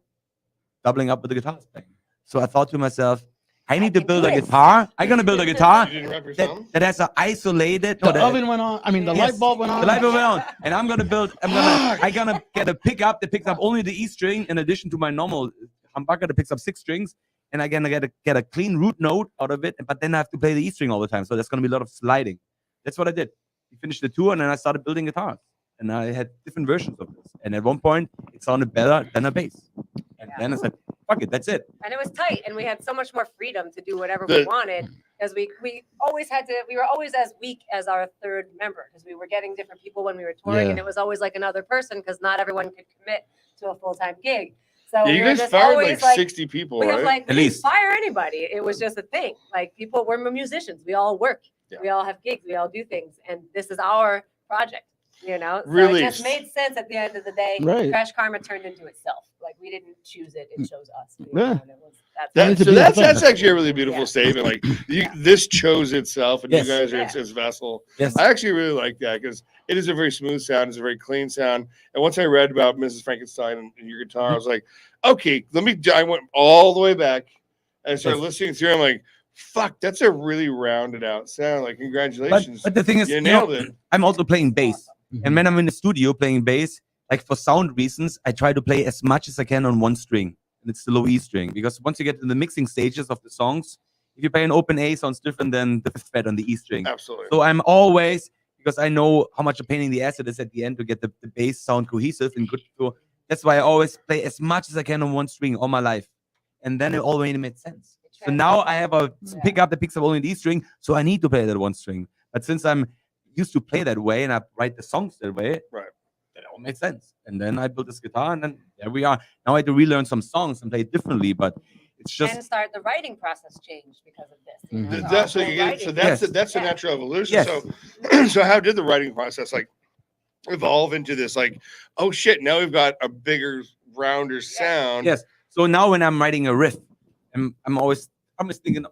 doubling up with the guitar I was playing. So I thought to myself, I need to can build do a it. guitar. I'm gonna build a guitar You didn't rap your that, song? that has an isolated. The no, oven went on. I mean, the Yes. light bulb went on. the light bulb went on, and I'm gonna get a pickup that picks up only the E string in addition to my normal humbucker that picks up 6 strings, and I'm gonna get a clean root note out of it. But then I have to play the E string all the time, so there's gonna be a lot of sliding. That's what I did. We finished the tour, and then I started building guitars, and I had different versions of this. And at one point, it sounded better than a bass. And then I said, "Fuck it, that's it." And it was tight, and we had so much more freedom to do whatever The- we wanted because we always had to. We were always as weak as our third member because we were getting different people when we were touring, Yeah. and it was always like another person because not everyone could commit to a full-time gig. So Yeah, we you were guys just fired always like 60 people, we right? have like At we didn't least. fire anybody. It was just a thing. Like people, we're musicians. We all work. Yeah. We all have gigs. We all do things, and this is our project. You know, so it Released. just made sense at the end of the day. Right. KrashKarma turned into itself. Like we didn't choose it; it chose us. you Yeah. know, and it was, that's That That, is a so beautiful that's thing. actually a really beautiful Yeah. statement. Like this chose itself, and Yes. you guys are Yeah. its vessel. Yes. I actually really like that because it is a very smooth sound. It's a very clean sound. And once I read about Mrs. Frankenstein and your guitar, I was like, okay, I went all the way back and I started Yes. listening through. I'm like, fuck, that's a really rounded out sound. Like, congratulations. But the thing is, You you nailed know, it. I'm also playing bass. Mhm. And when I'm in the studio playing bass, like for sound reasons, I try to play as much as I can on one string. And it's the low E string. Because once you get in the mixing stages of the songs, if you play an open A, sounds different than the 5th fret on the E string. Absolutely. So I'm always, because I know how much a pain in the ass it is at the end to get the bass sound cohesive and good. So that's why I always play as much as I can on one string all my life. And then it always made sense. So now I have a Yeah. pickup that picks up only the E string, so I need to play that one string. But since I'm used to play that way and I write the songs that way, Right. it all made sense. And then I built this guitar, and then there we are. Now I had to relearn some songs and play it differently, but it's just and start the writing process changed because of this. You know, Mhm. so That's our so, whole so writing- that's Yes. that's a Yeah. natural evolution. Yes. So so how did the writing process like evolve into this? Like, oh shit, now we've got a bigger, rounder sound. yes. So now when I'm writing a riff, I'm always thinking of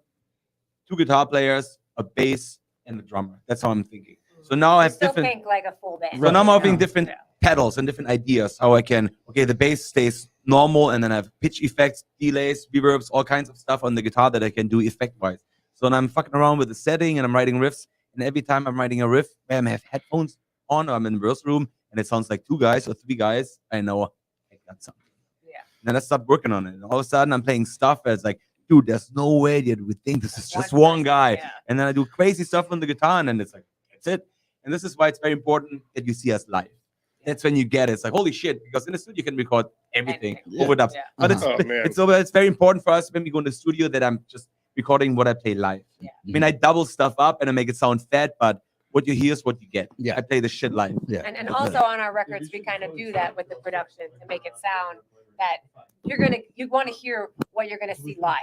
2 guitar players, a bass, and a drummer. That's how I'm thinking. So now I You have still different. think like a full band. So now I'm you having know? different Yeah. pedals and different ideas how I can. Okay, the bass stays normal, and then I have pitch effects, delays, reverbs, all kinds of stuff on the guitar that I can do effect wise. So then I'm fucking around with the setting and I'm writing riffs. And every time I'm writing a riff, I have headphones on, or I'm in the rehearsal room, and it sounds like 2 guys or 3 guys. I know I got something. Yeah. And then I start working on it. And all of a sudden I'm playing stuff that's like, dude, there's no way that you would think this is just one person, guy. yeah. And then I do crazy stuff on the guitar, and then it's like, that's it. And this is why it's very important that you see us live. That's when you get it. It's like, holy shit, because in the studio you can record everything, Anything. overdubs. Yeah. But it's Oh, man. it's very important for us when we go in the studio that I'm just recording what I play live. Yeah. I mean, I double stuff up and I make it sound fat, but what you hear is what you get. Yeah. I play the shit live. Yeah. And also on our records, we kind of do that with the production to make it sound that you want to hear what you're gonna see live.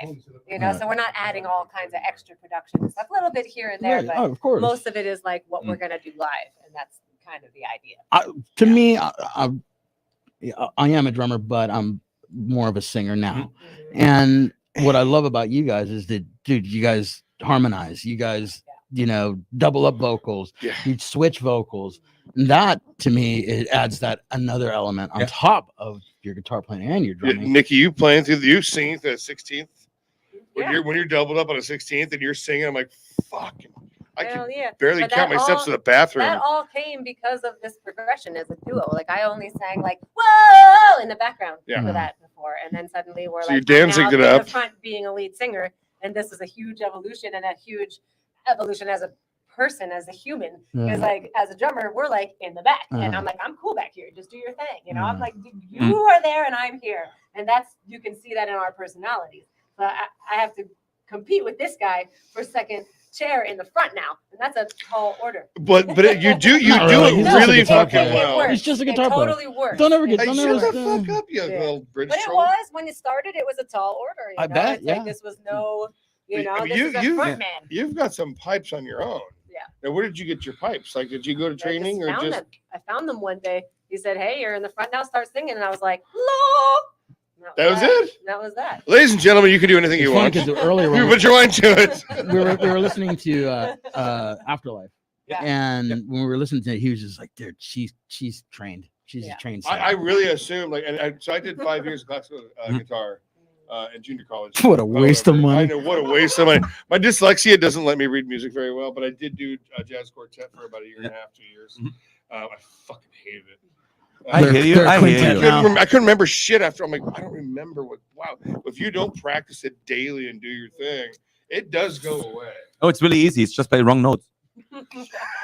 You know, Right. so we're not adding all kinds of extra production stuff, a little bit here and there, Right. but Oh, of course. most of it is like what we're gonna do live, and that's kind of the idea. To me, I am a drummer, but I'm more of a singer now. And what I love about you guys is that, dude, you guys harmonize. You guys, double up vocals. Yeah. You switch vocals. And that, to me, it adds that another element on top of your guitar playing and your drumming. Nikki, you singing the 16th? Yeah. When you're doubled up on a 16th and you're singing, I'm like, fuck. I Hell can yeah. barely But count that my steps all- to the bathroom. That all came because of this progression as a duo. Like I only sang like whoa in the background Yeah. for that before, and then suddenly we're So like you I'm now Danzigged it in up. the front being a lead singer, and this is a huge evolution and a huge evolution as a person, as a human. Because like as a drummer, we're like in the back, and I'm like I'm cool back here, just do your thing. I'm like you are there and I'm here, and that's you can see that in our personalities. So I have to compete with this guy for second chair in the front now, and that's a tall order. But you do Not it really. He's just a really guitar fucking player. well. works. He's just a It guitar player. totally works. Don't ever get- It Hey, don't shut ever- the fuck up, you Yeah. little British But it troll. was when it started. It was a tall order. I bet, It's like yeah. this was no, I mean, this is a front man. You've got some pipes on your own. Yeah. Now, where did you get your pipes? Like, did you go to training or found just? them. I found them one day. He said, "Hey, you're in the front now. Start singing." And I was like, "Hello." That was it? That was that. Ladies and gentlemen, you can do anything It's you funny want. 'cause earlier You when put your mind to it. we were listening to Afterlife, Yeah. and when we were listening to it, he was just like, "Dude, she's trained. She's Yeah. a trained I singer." really assumed so I did 5 years of classical guitar in junior college. What a waste of money. I know, what a waste of money. My dyslexia doesn't let me read music very well, but I did do jazz quartet for about a year and a half, 2 years. I fucking hated it. I hear you. They're I quintet hear you. now. I couldn't remember shit after. I'm like, I don't remember what. Wow, if you don't practice it daily and do your thing, it does go away. Oh, it's really easy. It's just play wrong notes.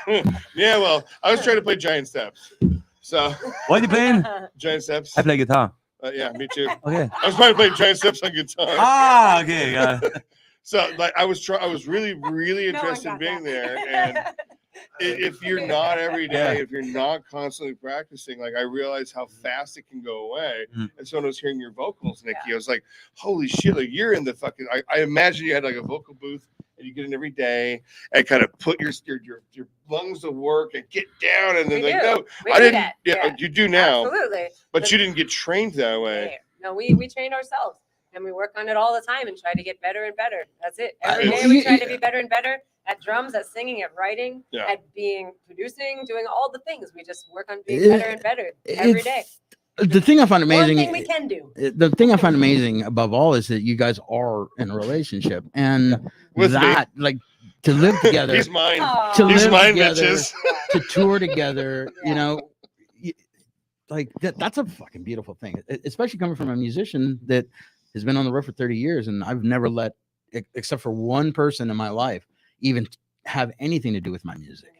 Yeah, well, I was trying to play Giant Steps. So What are you playing? Giant Steps. I play guitar. Yeah, me too. Okay. I was trying to play Giant Steps on guitar. Ah, okay. Got it. So like I was really No one interested in got being that. there. And if you're not every day, Yeah. if you're not constantly practicing, like I realized how fast it can go away. Mhm. And so when I was hearing your vocals, Nikki, I was like, holy shit, like you're in the fucking I imagine you had like a vocal booth and you get in every day and kind of put your lungs to work and get down and then We like do. no, We I do didn't that. yeah, you do now, Absolutely. but you didn't get trained that way. No, we train ourselves and we work on it all the time and try to get better and better. That's it. Every I- day we try to be better and better at drums, at singing, at writing, Yeah. at being producing, doing all the things. We just work on being It- better and better every day. The thing I find amazing, One thing we can do. the thing I find amazing above all is that you guys are in a relationship, and With me. that like to live together, He's mine. Aw. To He's live mine, together. bitches. to tour together, Yeah. Like that's a fucking beautiful thing, especially coming from a musician that has been on the road for 30 years, and I've never let, except for one person in my life, even have anything to do with my music.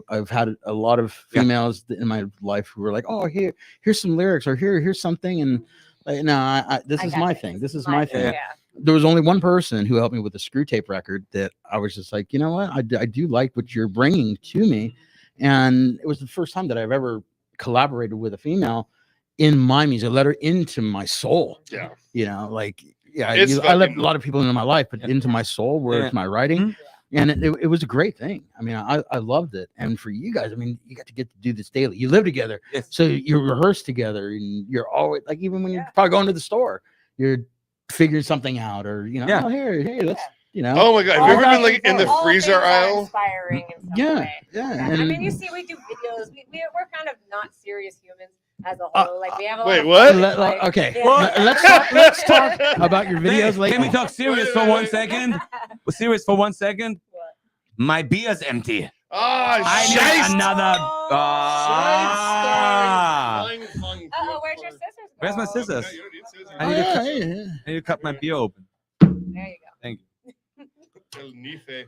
I've had a lot of females in my life who were like, "Oh, here's some lyrics," or here's something, and like, no, this I is got my it. thing. This is my thing. Yeah. There was only one person who helped me with the screw tape record that I was just like, you know what, I do like what you're bringing to me, and it was the first time that I've ever collaborated with a female in my music, let her into my soul. Yeah. I let a lot of people into my life, but into my soul, where it's my writing. And it was a great thing. I mean, I loved it. And for you guys, I mean, you got to get to do this daily. You live together. Yes. So you rehearse together, and you're always like, even when you're probably going to the store, you're figuring something out, or Yeah. oh, hey, let's, Oh my god, have All you ever been things like in are- the all freezer things are aisle? Inspiring in some yeah, way. yeah. Yeah. I And mean, you see, we do videos. We're kind of not serious humans as a Uh, whole. Like we have a wait, lot of what? fun, like- okay, Yeah. let's talk about your videos Hey, later. Can we talk serious for 1 second? Serious for 1 second? What? My beer's empty. Ah, I shit. need another. Oh, Ah. Uh-oh, where's your scissors? Where's my go? scissors? Oh, I need to yeah, cut- yeah. I need to cut my beer open. There you go. Thank you. El Nife.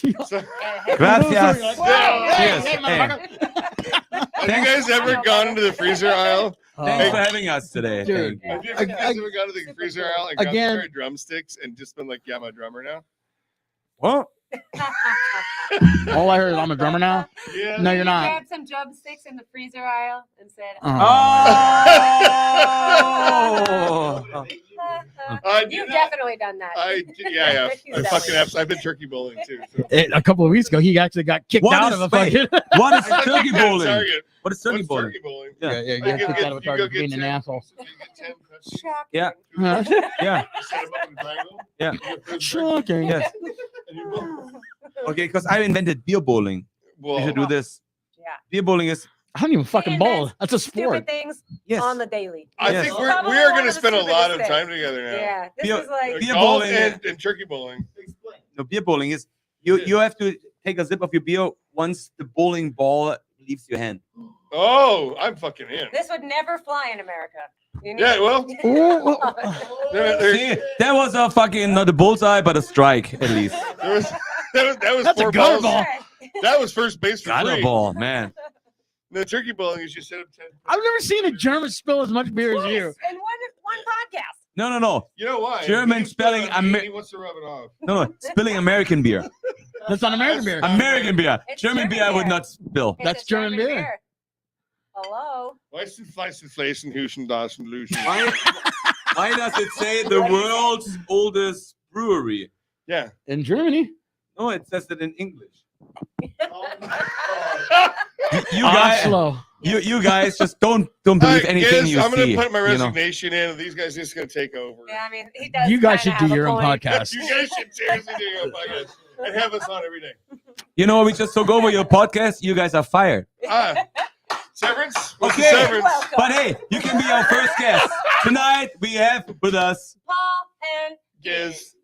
Yeah. So, Yeah, Gracias. Whoa. Cheers. Hey, Hey, have you guys ever gone into the freezer aisle? thanks for Oh, having us today. Dude. Thank Have you guys ever gone to the freezer aisle and got Again- pair of drumsticks and just been like, yeah, I'm a drummer now? What? All I heard is I'm a drummer now. Yeah. No, you're You not. grabbed some drumsticks in the freezer aisle and said, Oh. I do "You've not- definitely done that." Yeah. He's I definitely fucking done have. I've been turkey bowling too. So. A couple of weeks ago, he actually got kicked What out is of a fake? fucking. What is I think turkey you got a bowling? target. What is turkey What's bowling? turkey bowling? Yeah. Yeah, you Like, got kicked if out of a you go target for get being an 10 asshole. so you get 10 touches, Shocking. Yeah. Huh? Yeah. you set 'em up in a triangle, Yeah. you get third Shocking. Yes. and you bowl. Okay, because I invented beer bowling. Well, We should do this. Yeah. Beer bowling is I don't even fucking bowl. invent That's a Stupid sport. things yes. on the daily. I Yes. think Probably we are one going to of the spend a lot of stupidest time things. together now. Yeah, this Beer- is like beer Golf bowling and turkey bowling. No, beer bowling is you have to take a sip of your beer once the bowling ball leaves your hand. Oh, I'm fucking in. this would never fly in America. You need- Yeah, well, See, that was a fucking not a bullseye, but a strike at least. that was That's a four gutter balls. ball. That was first base for Got a free. ball, man. No, turkey bowling is you set up 10. I've never seen a German spill as much beer as you. Twice in one podcast. No. You know why? German He's spelling put on me, Amer- he wants to rub it off. No, spilling American beer. That's not American beer. American beer. It's German German beer I would beer. not spill. It's That's a German beer. Hello. Weißen, Fleißen, Fleißen, Huschen, Daschen, Luschen. Why does it say the world's oldest brewery? Yeah. In Germany. No, it says it in English. Oh my God. You guys, Oslo. you guys just don't believe Alright, anything Gizz, you I'm gonna see. put my you know? resignation in, and these guys are just gonna take over. Yeah, I mean, he does. You guys kinda should do have a your own point. podcast. You guys should seriously do your own podcast and have us on every day. You know, we just took over your podcast. You guys are fired. Severance? What's Okay. the severance? Welcome. But hey, you can be our first guest. Tonight we have with us. Paul and Gizz.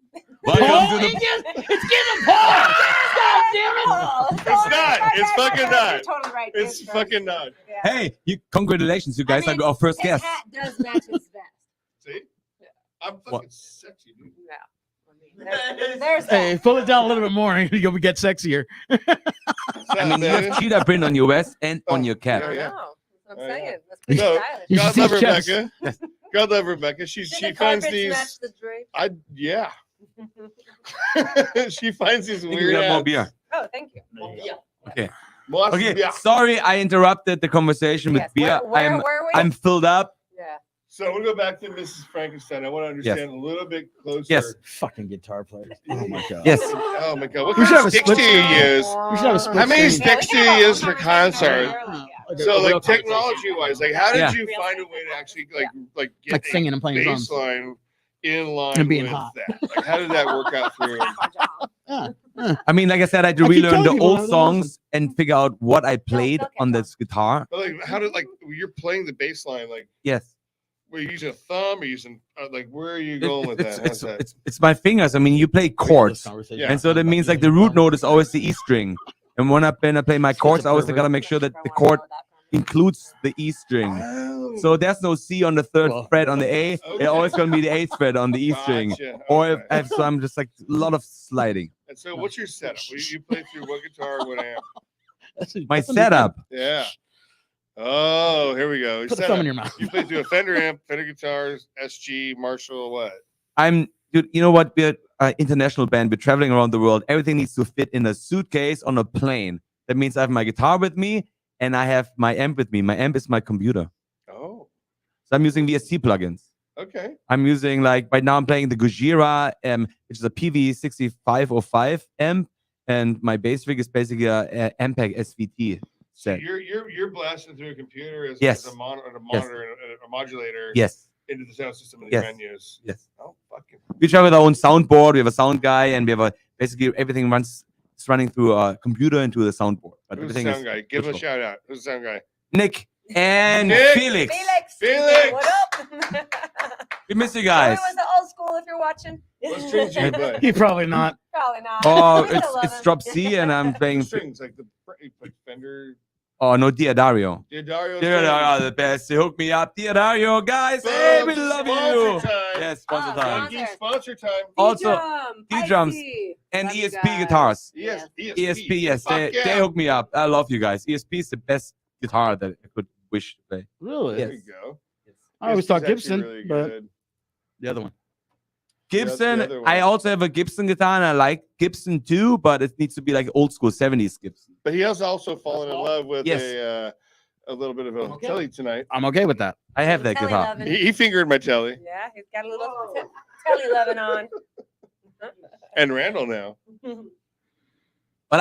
Welcome to the. It's Gizz Paul. God damn it. Paul. It's not. It's fucking You're not. totally right. It's fucking not. Yeah. Hey, congratulations, you guys I mean, are our first His guest. hat does match his vest. See? I'm fucking What? sexy, dude. Yeah. I mean, there's Hey, that. pull it down a little bit more and you'll get sexier. I mean, you have cheetah print on your vest and on your cap. Oh, yeah. No, that's what Oh, I'm yeah. saying. That's pretty No, stylish. You God should love see chefs. Rebecca. God love Rebecca. She Did she the finds carpets these. match the drape? Yeah. She finds these I think we weird have more ads. beer. Oh, thank you. Okay. More Okay. beer. Sorry, I interrupted the conversation with Yes, beer. Where were we? I'm filled up. Yeah. So we'll go back to Mrs. Frankenstein. I want to understand a little bit closer. Yes. Fucking guitar players. Oh my god. Yes. Oh my God. What We kind should of have a sticks split do you screen. use? We should have a split How many screen. sticks do you use for concert? Like a So real like conversation. technology wise, like how did Yeah. you find a way to actually like get Like singing and playing drums. baseline in line And being with hot. that? Like how did that work out for you? I mean, like I said, I had to I keep relearn telling the people old I love songs and figure out what I played still on can't this guitar. But like how did you're playing the bass line, like Yes. were you using a thumb or using like where are you going with that? How's that? It's my fingers. I mean, you play chords. Yeah. And so that means like the root note is always the E string. And when I play my chords, I always pervert. gotta make sure that the chord includes the E string. Oh, So there's no C on the third Well. fret on the A. Okay. It's always gonna be the eighth fret on the E string. gotcha. Or if, Okay. so I'm just like a lot of sliding. And so what's your setup? You play through what guitar, what amp? My setup. Yeah. Oh, here we go. Put a Setup. thumb in your mouth. You play through a Fender amp, Fender guitars, SG, Marshall, what? Dude, you know what? We're an international band. We're traveling around the world. Everything needs to fit in a suitcase on a plane. That means I have my guitar with me and I have my amp with me. My amp is my computer. Oh, So I'm using VST plugins. okay. I'm using right now I'm playing the Gojira, which is a PV6505 amp, and my bass rig is basically a Ampeg SVT So set. you're blasting through a computer as, Yes. as a monitor Yes. and a modulator Yes, into the sound system of Yes. the venues. yes. Oh, fucking. We try with our own soundboard. We have a sound guy, and we have basically everything it's running through a computer into the soundboard. But Who's the everything sound is guy? Give him a virtual. shout out. Who's the sound guy? Nick and Nick! Felix. Felix! What up? We miss you It guys. was the old school if you're watching. What strings do you play? He probably not. Probably not. Oh, We still love it's him. drop C, and I'm playing. Strings like Fender. Oh no, Diodario. Diodario. Diodario, the best. They hook me up, Diodario, guys. Hey, we love you. Time. Yes, sponsor Ah, time. Thank you, sponsor time. Also, D-drum, D-drums Pisces. And Love you ESP guys. guitars. Yes, ESP, yes, Fuck they yeah. hook me up. I love you guys. ESP is the best guitar that I could wish to play. Really? There Yes. you go. I always ESP thought is actually Gibson, really but good. the other one. Gibson. other one. I also have a Gibson guitar, and I like Gibson too, but it needs to be like old school 70s Gibson. But he has also fallen in love with Yes. a little bit of a telly tonight. I'm okay with that. I have that Telly guitar. loving. He fingered my telly Yeah, he's got a little telly loving on. and Randall now. But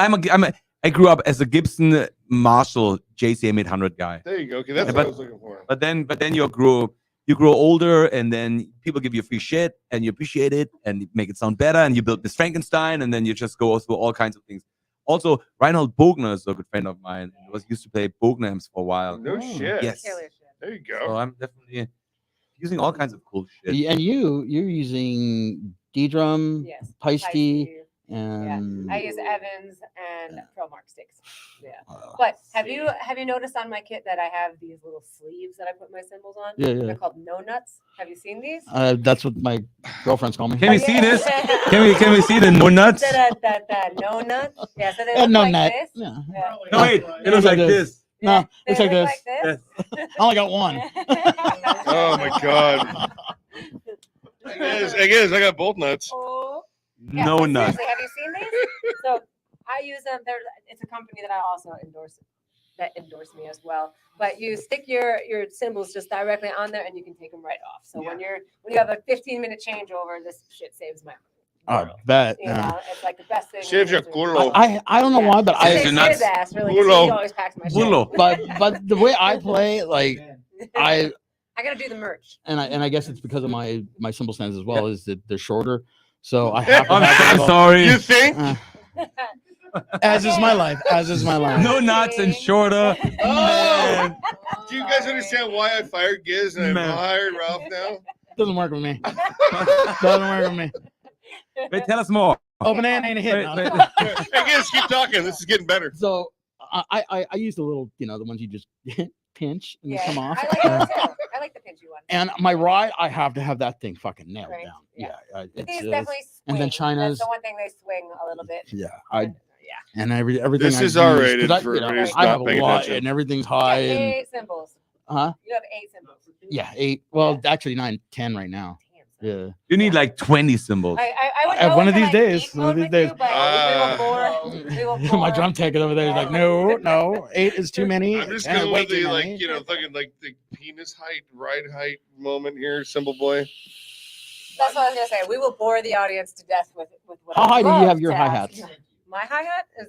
I grew up as a Gibson Marshall JCM 800 guy. There you go. Okay, that's Yeah, what I but- was looking for. But then you grow older, and then people give you free shit, and you appreciate it, and you make it sound better, and you build this Frankenstein, and then you just go through all kinds of things. Also, Reinhold Bogner is a good friend of mine. He used to play Bogner amps for a while. No shit. Yes. Killer shit. There you So go. I'm definitely using all kinds of cool shit. And you're using D-drum, Yes. Peisty, Peisty. and I use Evans and Promark sticks. Yeah. uh, But have you noticed on my kit that I have these little sleeves that I put my cymbals on? yeah, They're called no nuts. Have you seen these? that's what my girlfriends call me. Can we see this? Can we see the no nuts? That no nuts. Yeah, so they look no like nut. this. Yeah. Yeah. No, wait. It looks like this. No, They looks like look this. I only got one. Oh my god. It is. I got both nuts. Oh. Yeah, No but nuts. seriously, have you seen these? So I use them. It's a company that I also endorse that endorse me as well. But you stick your cymbals just directly on there, and you can take them right off. So when you have a 15-minute changeover, this shit saves my money. I bet. You know, it's like the best thing. Saves your to do. culo. I don't know why, but Saves Saves your nuts. his ass, really. Culo. He always packs my shit. Culo. but the way I play, like I I gotta do the merch. and I guess it's because of my cymbal stands as well, is that they're shorter. So I have to I'm have so a- sorry. You think? as is my life. As is my life. No nuts and shorter. Man. Do you guys understand why I fired Gizz and I Man. hired Ralph now? Doesn't work with me. Doesn't work with me. Wait, tell us more. Oh, banana ain't a hit. Wait, no. wait. Hey, Gizz, keep talking. This is getting better. So I use the little, the ones you just pinch and they come off. I like those too. I like the pinchy one. And my ride, I have to have that thing fucking nailed Right, down. yeah. Yeah, These it's definitely swing. and then China's- That's the one thing they swing a little bit. yeah. Yeah. And everything. This I is use, 'cause R-rated I, for you know, everybody who's I not have a paying lot, attention. and everything's You high. have And 8 symbols. huh? You have 8 symbols. Yeah, 8. Well, actually 9, 10 right now. Damn, son. Yeah. You need like 20 symbols. I would One go of into, these like, days, geek one of mode these with you, days. but we will bore. My drum tech is over there. He's like, no, 8 is too many. I'm just 10 is going way with the too many. fucking like the penis height, ride height moment here, symbol boy. That's what I was gonna say. We will bore the audience to death with what. How I high do you love have your to hi-hats? ask. My hi hat is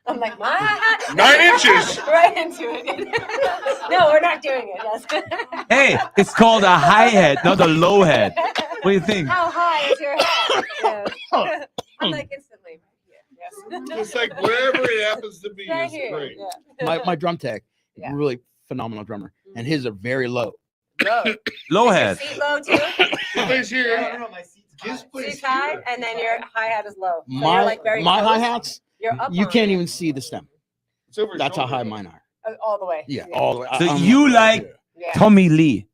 I'm like my hi hat. 9 inches. Right into it. No, we're not doing it. Yes. Hey, it's called a hi hat, not a low hat. What do you think? How high is your hat? Yeah. I'm like instantly. Yeah, yes. It's like wherever it happens to be Right is here. great. Yeah. My drum tech, Yeah. really phenomenal drummer, and his are very low. Low. Low Is your hat. seat low too? This place here. Yeah. my seat's Gizz plays Seat's high, here. and then your hi hat is low. So My you're like very my close. hi hats, You're up. you on can't it. even see the stem. It's over That's how shoulder. high mine are. All the way. Yeah, all the way. So I'm you right like- here. Yeah. Tommy Lee.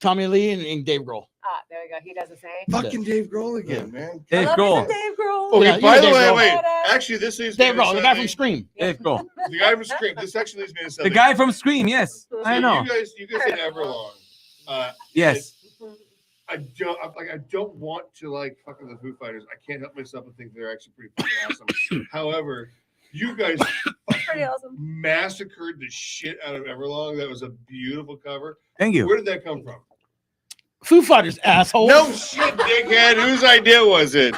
Tommy Lee and Dave Grohl. Ah, there we go. He does the same. Fucking Dave Grohl again, man. Dave I love Grohl. me some Dave Grohl. Okay, Yeah, by you the Dave way, Grohl. wait. Actually, this leads me Dave to Grohl, the guy from something- Scream. Dave Grohl. The guy from Scream. This actually leads me to The something. guy from Scream, yes. So I know. You guys in Everlong. Yes. I don't want to like fucking the Foo Fighters. I can't help myself but think they're actually pretty fucking awesome. However, you guys Pretty awesome. massacred the shit out of Everlong. That was a beautiful cover. Thank you. Where did that come from? Foo Fighters, asshole. No shit, dickhead. Whose idea was it?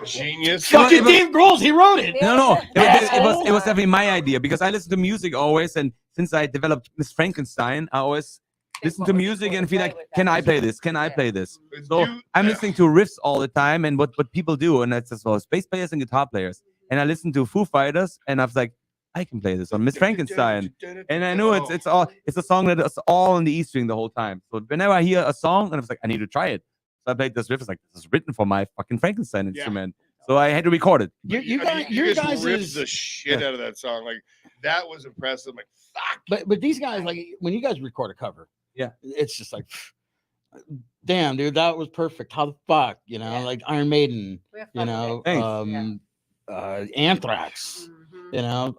Genius. Fucking It was- Dave Grohl's. He wrote it. No, no. It was Asshole. definitely my idea because I listen to music always, and since I developed Miss Frankenstein, I always listen to music and feel like, can I play this? Can I play this? So I'm listening to riffs all the time and what people do, and that's as well as bass players and guitar players. And I listen to Foo Fighters, and I was like, I can play this on Miss Frankenstein. And I knew it's a song that is all in the E string the whole time. So whenever I hear a song, and I was like, I need to try it. So I played this riff. It's like, this is written for my fucking Frankenstein instrument. So I had to record it. You guys ripped is, the shit out of that song. Like that was impressive. I'm like, fuck. but these guys, like when you guys record a cover, Yeah. it's just like, damn, dude, that was perfect. How the fuck, Yeah. like Iron Maiden, We have you fun know, Thanks. Anthrax, with it. you know,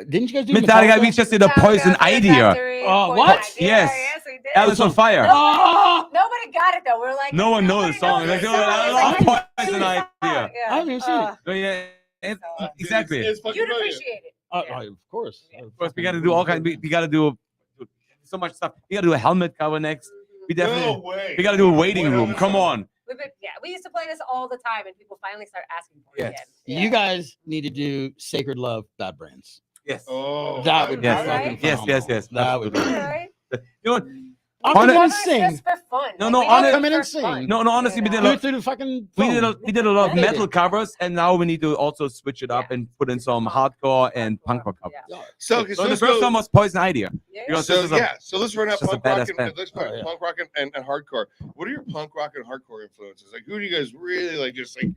didn't you guys do Metallica, we just did a Poison idea. Oh, what? Yes. Yes, we Alice on Fire. Nobody got it though. We're like, No one knows the song. Like, that's an idea. I haven't even seen it. So, yeah, exactly. It's fucking You'd brilliant. appreciate it. Of course. Yeah. Of course, we got to do all kinds. We got to do so much stuff. We got to do a helmet cover next. We definitely. No way. We got to do a waiting room. Come on. We used to play this all the time, and people finally start asking for it Yes. again. You guys need to do Sacred Love Bad Brands. Yes. Oh, That would be Yes. fucking Yes. phenomenal. Yes. That would be. All right. You know what? I'm Honest- gonna It's sing. just for fun. No, Like, no, we do honest- it Come in for and sing. fun, No, honestly, we you did a Do lot. it through the fucking. We phone. did a lot of Yeah. metal covers, and now we need to also switch it up and put in some hardcore and punk rock covers. Yeah. So, So the let's first go. one was Poison Idea. Yeah. Because So this is a- so let's run out just a punk rock badass and band. let's Oh, yeah. punk rock and hardcore. What are your punk rock and hardcore influences? Like, who do you guys really like? Just like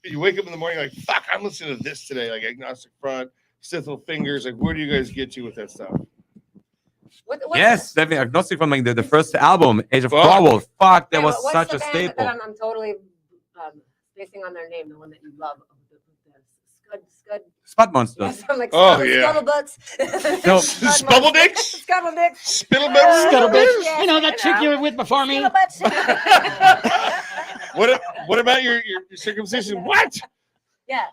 you wake up in the morning like, fuck, I'm listening to this today. Like Agnostic Front, Stiff Little Fingers. Like, where do you guys get to with that stuff? What's Yes, definitely. Agnostic from like the first album, Age of Fuck. Trouble. Fuck, that yeah, was but what's such the a band staple. That I'm totally spacing on their name, the one that you love. Scud. Spot Monsters. Yes, I'm like, Oh, yeah. Scuttlebutts. No. Spubble dicks? Scuttlebutts. Spittlebutts? Scuttlebutts. Yeah, You know that chick you know. were with before me? Scuttlebutts. What about your circumcision? What? Yeah.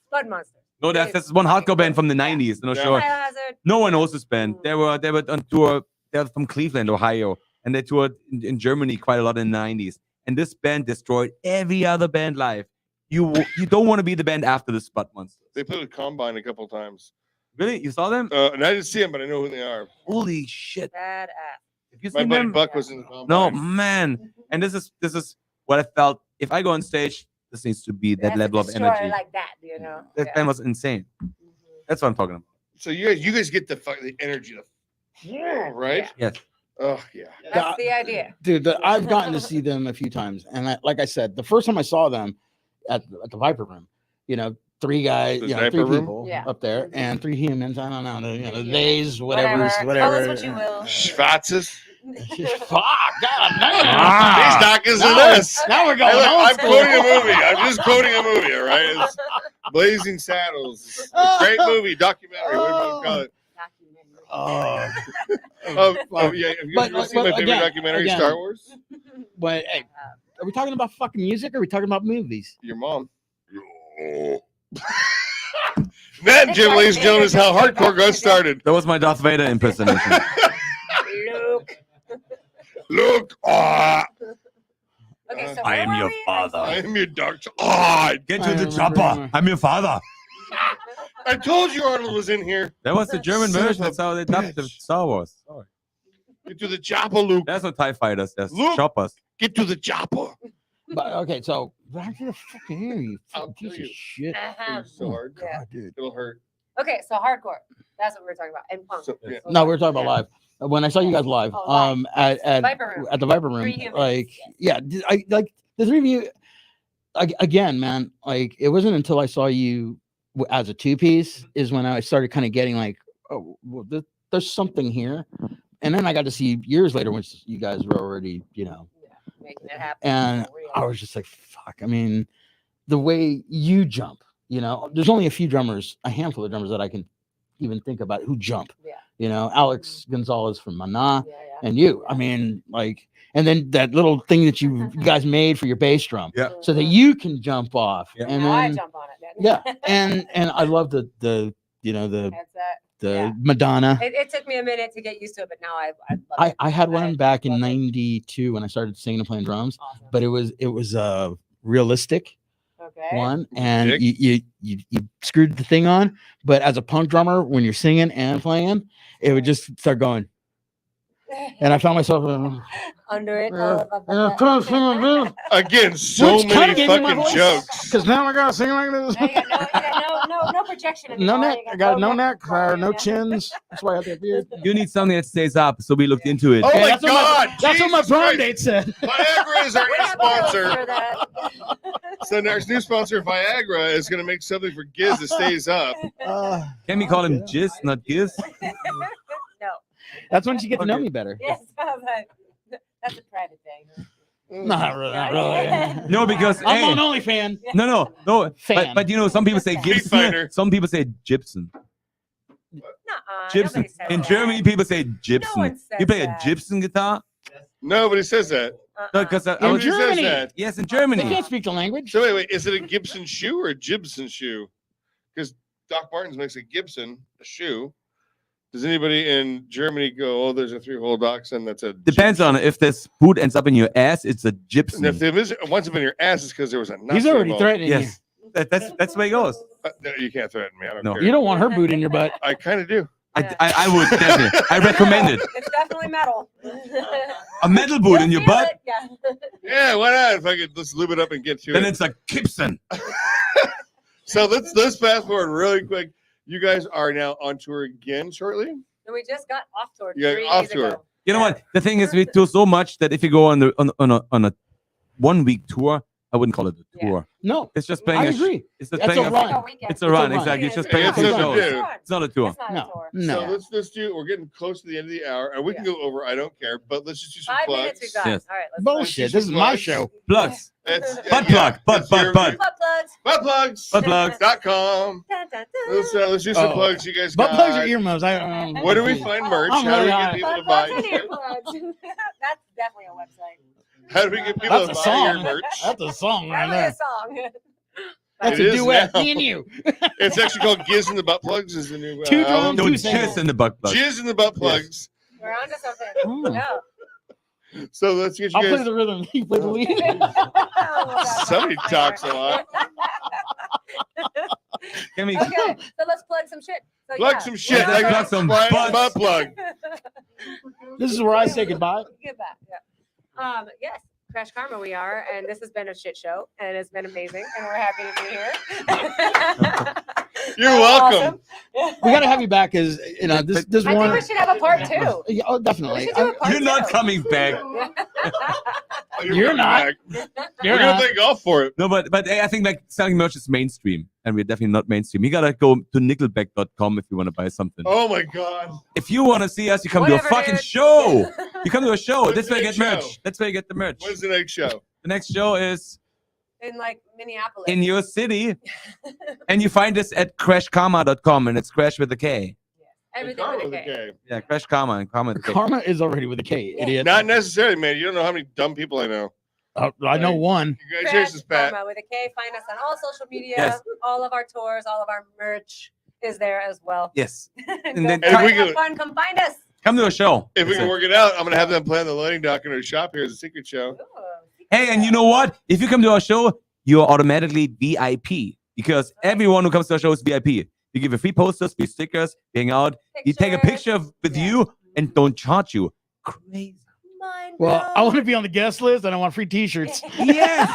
Spud Monster. No, that's one hardcore band from the 90s. No, Yeah. sure. Biohazard. No one knows this band. They were on tour. They're from Cleveland, Ohio, and they toured in Germany quite a lot in the 90s. And this band destroyed every other band live. You don't want to be the band after the Spud Monsters. They played with Combine a couple times. Really? You saw them? And I didn't see them, but I know who they are. Holy shit! Badass. Have you My seen buddy them? Buck was in the Combine. No, man. And this is what I felt. If I go on stage, this needs to be that That's a level of destroyer energy. like that, you know. That Yeah. band was insane. Mhm. That's what I'm talking about. So you guys get the energy, right? Yeah. Yes. Oh yeah. That's the idea. Dude, I've gotten to see them a few times, and like I said, the first time I saw them at the Viper Room, you know, three guys, The you know, Viper three Room? people Yeah. up there, and three humans. I don't know, you know, Yeah. theys, whatever. Call us what you will. Schwarzes. Fuck, God damn. These knockers are Now- this. Now we're Hey, going. look, old I'm school. quoting a movie. I'm just quoting a movie, all right? It's Blazing Saddles. It's a great movie, documentary. What do you want to call it? Oh, yeah. Have you But- ever seen my but favorite again- documentary, again- Star Wars? But hey, are we talking about fucking music or are we talking about movies? Your mom. That, Jim, ladies and gentlemen, is how hardcore got started. That was my Darth Vader impersonation. Luke. Look, Okay, so I where am were your we? father. I am your dark. Get I remember. I'm your father. I told you Arnold was in here. That was the German Son of version. a That's how they dubbed the bitch. Star Wars. Sorry. Get to the chopper, Luke. That's not TIE fighters. That's Look. choppers. Get to the chopper. But okay, so back to the fucking here, you I'll fucking piece tell of you. shit. Uh-huh. It's so hard. Yeah. God, dude. It'll hurt. Okay, so hardcore. That's what we're talking about. And punk. So, yeah. No, we're talking about live. When I saw you guys live, Oh, live. at Viper Room. at the Viper Room, Three humans, like, yes. yeah, I like the three of you. Again, man, like it wasn't until I saw you as a two piece is when I started kind of getting like, oh, well, there's something here. And then I got to see you years later, once you guys were already, you know, Yeah, making it happen. and for real. I was just like, fuck. I mean, the way you jump, you know, there's only a handful of drummers that I can even think about who jump. Yeah. You know, Alex Gonzalez from Mana Yeah, and you. I mean, like, and then that little thing that you guys made for your bass drum, Yeah. so that you can jump off. Yeah. And now I then, jump on it. Then. yeah, and I love the you know the yeah. Madonna. It took me a minute to get used to it, but now I love it. I had one back in love it. '92 when I started singing and playing drums, Awesome. but it was a realistic Okay. one, and Dick. you screwed the thing on. But as a punk drummer, when you're singing and playing, it would just start going, and I found myself. Under it. Again, so Which kinda many gave me my fucking voice. jokes. Because now I gotta sing like this. Now you got no projection No anymore. neck. You I got no neck, bar, no yeah. chins. That's why I have that beard. You need something that stays up, so we looked into it. Oh Hey, my that's what God! That's what my Jesus prom Christ. date said. Viagra is our We new have pills sponsor. for that. So our new sponsor, Viagra, is going to make something for Gizz that stays up. Can we call him Gizz, not Gizz? No. That's when you get to know Okay. me better. Yes, that's a private thing. Not really. Not really. No, because I'm hey, on OnlyFans. no. Fan. But you know, some people say Feet Gibson. finder. Some people say Gibson. No, Gibson. Nobody says In that. Germany, people say No Gibson. one says You play a that. Gibson guitar? Nobody says that. No, because I In was Nobody says Germany. that. yes in They Germany. can't speak the language. So wait, is it a Gibson shoe or a Gibson shoe? Because Doc Martens makes a Gibson a shoe. Does anybody in Germany go, oh, there's a 3-hole dachshund that's a Depends on if this boot ends up in your ass. It's a And Gibson. if it is, once it's in your ass, it's because there was a Nazi He's already involved. threatening Yes, that's the way it goes. No, you can't threaten me. I don't No. care. you. You don't want her boot in your butt. I kind of do. I would definitely. I recommend it. It's definitely metal. A metal boot in your You'll feel butt. it, Yeah. Yeah, why not? If I could just lube it up and get to Then it. it's a Gibson. So let's fast forward really quick. You guys are now on tour again shortly. And we just got off tour You got 3 off days tour. ago. You know what? The thing is, we do so much that if you go on a 1 week tour, I wouldn't call it a Yeah. tour. No, It's just playing. I a agree. It's just That's playing a a. run. It's like a weekend. It's a run, run. exactly. It's just Yeah, playing a it's few a shows. do. It's not a tour. It's not a No, tour. no. So let's do. We're getting close to the end of the hour, and we can go over. I don't care, but let's just do some 5 plugs. minutes we've got. Yes. All right, let's Bullshit. This is my show. Plugs. It's, Butt plug. Butt. Butt plugs. Butt plugs. Butt plugs. .com. Dun, dun, dun. Let's do some Oh. plugs. You guys Butt got. plugs or earmuffs? I Where do we find merch? I'm How do we really get on it. people to Butt buy plugs and shit? earplugs. That's definitely a website. How do we get people That's to a buy song. your merch? That's a song right Probably a there. song. That's It a is duet. now. Me and you. It's actually called Gizz and the Butt Plugs. Is the new Two album. drums, No two jizz singles. in the butt plug. Jizz and the Butt Plugs. We're on to something. Oh. No. So let's get you I'll play guys. the rhythm. You play the lead. Somebody talks a lot. Can we? Okay, so let's plug some shit. So, Plug yeah, some we're shit. on Like to- plug some Brian butts. Butt Plug. This is where I say goodbye. Get back. Yeah. Yes, KrashKarma we are, and this has been a shit show, and it's been amazing, and we're happy to be here. You're That was welcome. awesome. We gotta have you back because this I think one. we should have a part 2. Yeah, oh, We definitely. should do a part You're not 2. coming back. Oh, You're coming not. back. You're We're gonna not. thank golf for it. No, but I think like selling merch is mainstream, and we're definitely not mainstream. You gotta go to nickelback.com if you want to buy something. Oh my god. If you want to see us, you come Whatever, to a fucking dude. show. You come to a show. When's That's the where you next get show? merch. That's where you get the merch. When's the next show? The next show is In like Minneapolis. in your city, and you find us at crashkarma.com, and it's crash with a K. Everything Karma with a with K. a K. Yeah, Crash Karma and Karma with a K. Karma is already with a K, idiot. Not necessarily, man. You don't know how many dumb people I know. I know one. Congratulations, Pat. KrashKarma with a K. Find us on all social media. Yes. All of our tours, all of our merch is there as well. Yes. And then- go And find we have can- fun. Come find us. Come to a show. If we That's can it. work it out, I'm gonna have them plan the loading dock in our shop here as a secret show. Ooh, Hey, and you know what? If you come to our show, you're automatically VIP because everyone who comes to our show is VIP. You give you free posters, free stickers, hang out. You take a picture with Yeah. you and don't charge you. Crazy. Mind Well, I want to blown. be on the guest list and I want free T-shirts. Yes.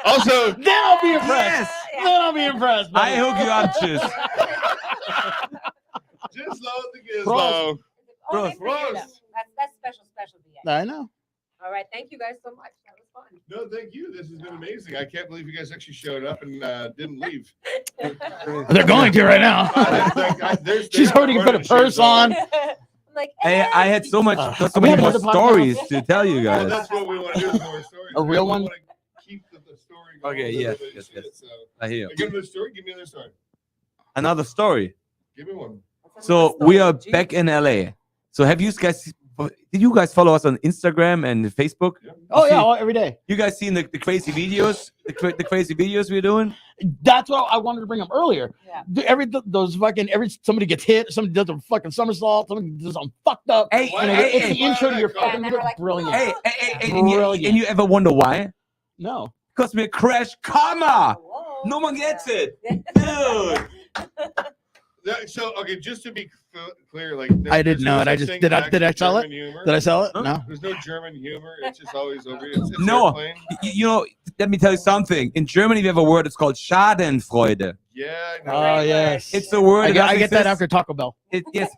Also, Then I'll be impressed. Yeah. Then I'll be impressed. buddy. I hook you up, Chiz. just load the Bro. gizmo. Only for you, Gross. though. That's special VIP. I know. All right. Thank you guys so much. That was fun. No, thank you. This has been amazing. I can't believe you guys actually showed up and didn't leave. They're going to right now. She's already put a purse on. I'm like, I had so much, so we many have more another podcast? stories to tell you Well, guys. that's what we want to do. Is more stories. A real We one? wanna Keep the story going. Okay, so yes, everybody yes, sees yes. it, so. I hear. Give me another story. Give me another story. Another story. Give me one. So we are back in LA. So have you guys? Did you guys follow us on Instagram and Facebook? Oh yeah, every day. You guys seen the crazy videos? The crazy videos we're doing? That's what I wanted to bring up earlier. Yeah. Those fucking somebody gets hit, somebody does a fucking somersault, somebody does something fucked up. Hey, Why- And hey, it's hey, the intro to your Yeah, fucking and then video. we're like, Brilliant. hey, and you ever wonder why? No. Because we're Crash Karma. Whoa. No one gets it, Yeah. dude. So okay, just to be clear, like I didn't know it. I just did. Did I sell it? Did I sell it? Huh? No. There's no German humor. It's just always over. It's No. airplane. You know, let me tell you something. In Germany, we have a word. It's called Schadenfreude. Yeah. I know. Oh yes. It's a word. I that get, I doesn't get that exist. after Taco Bell. Yes.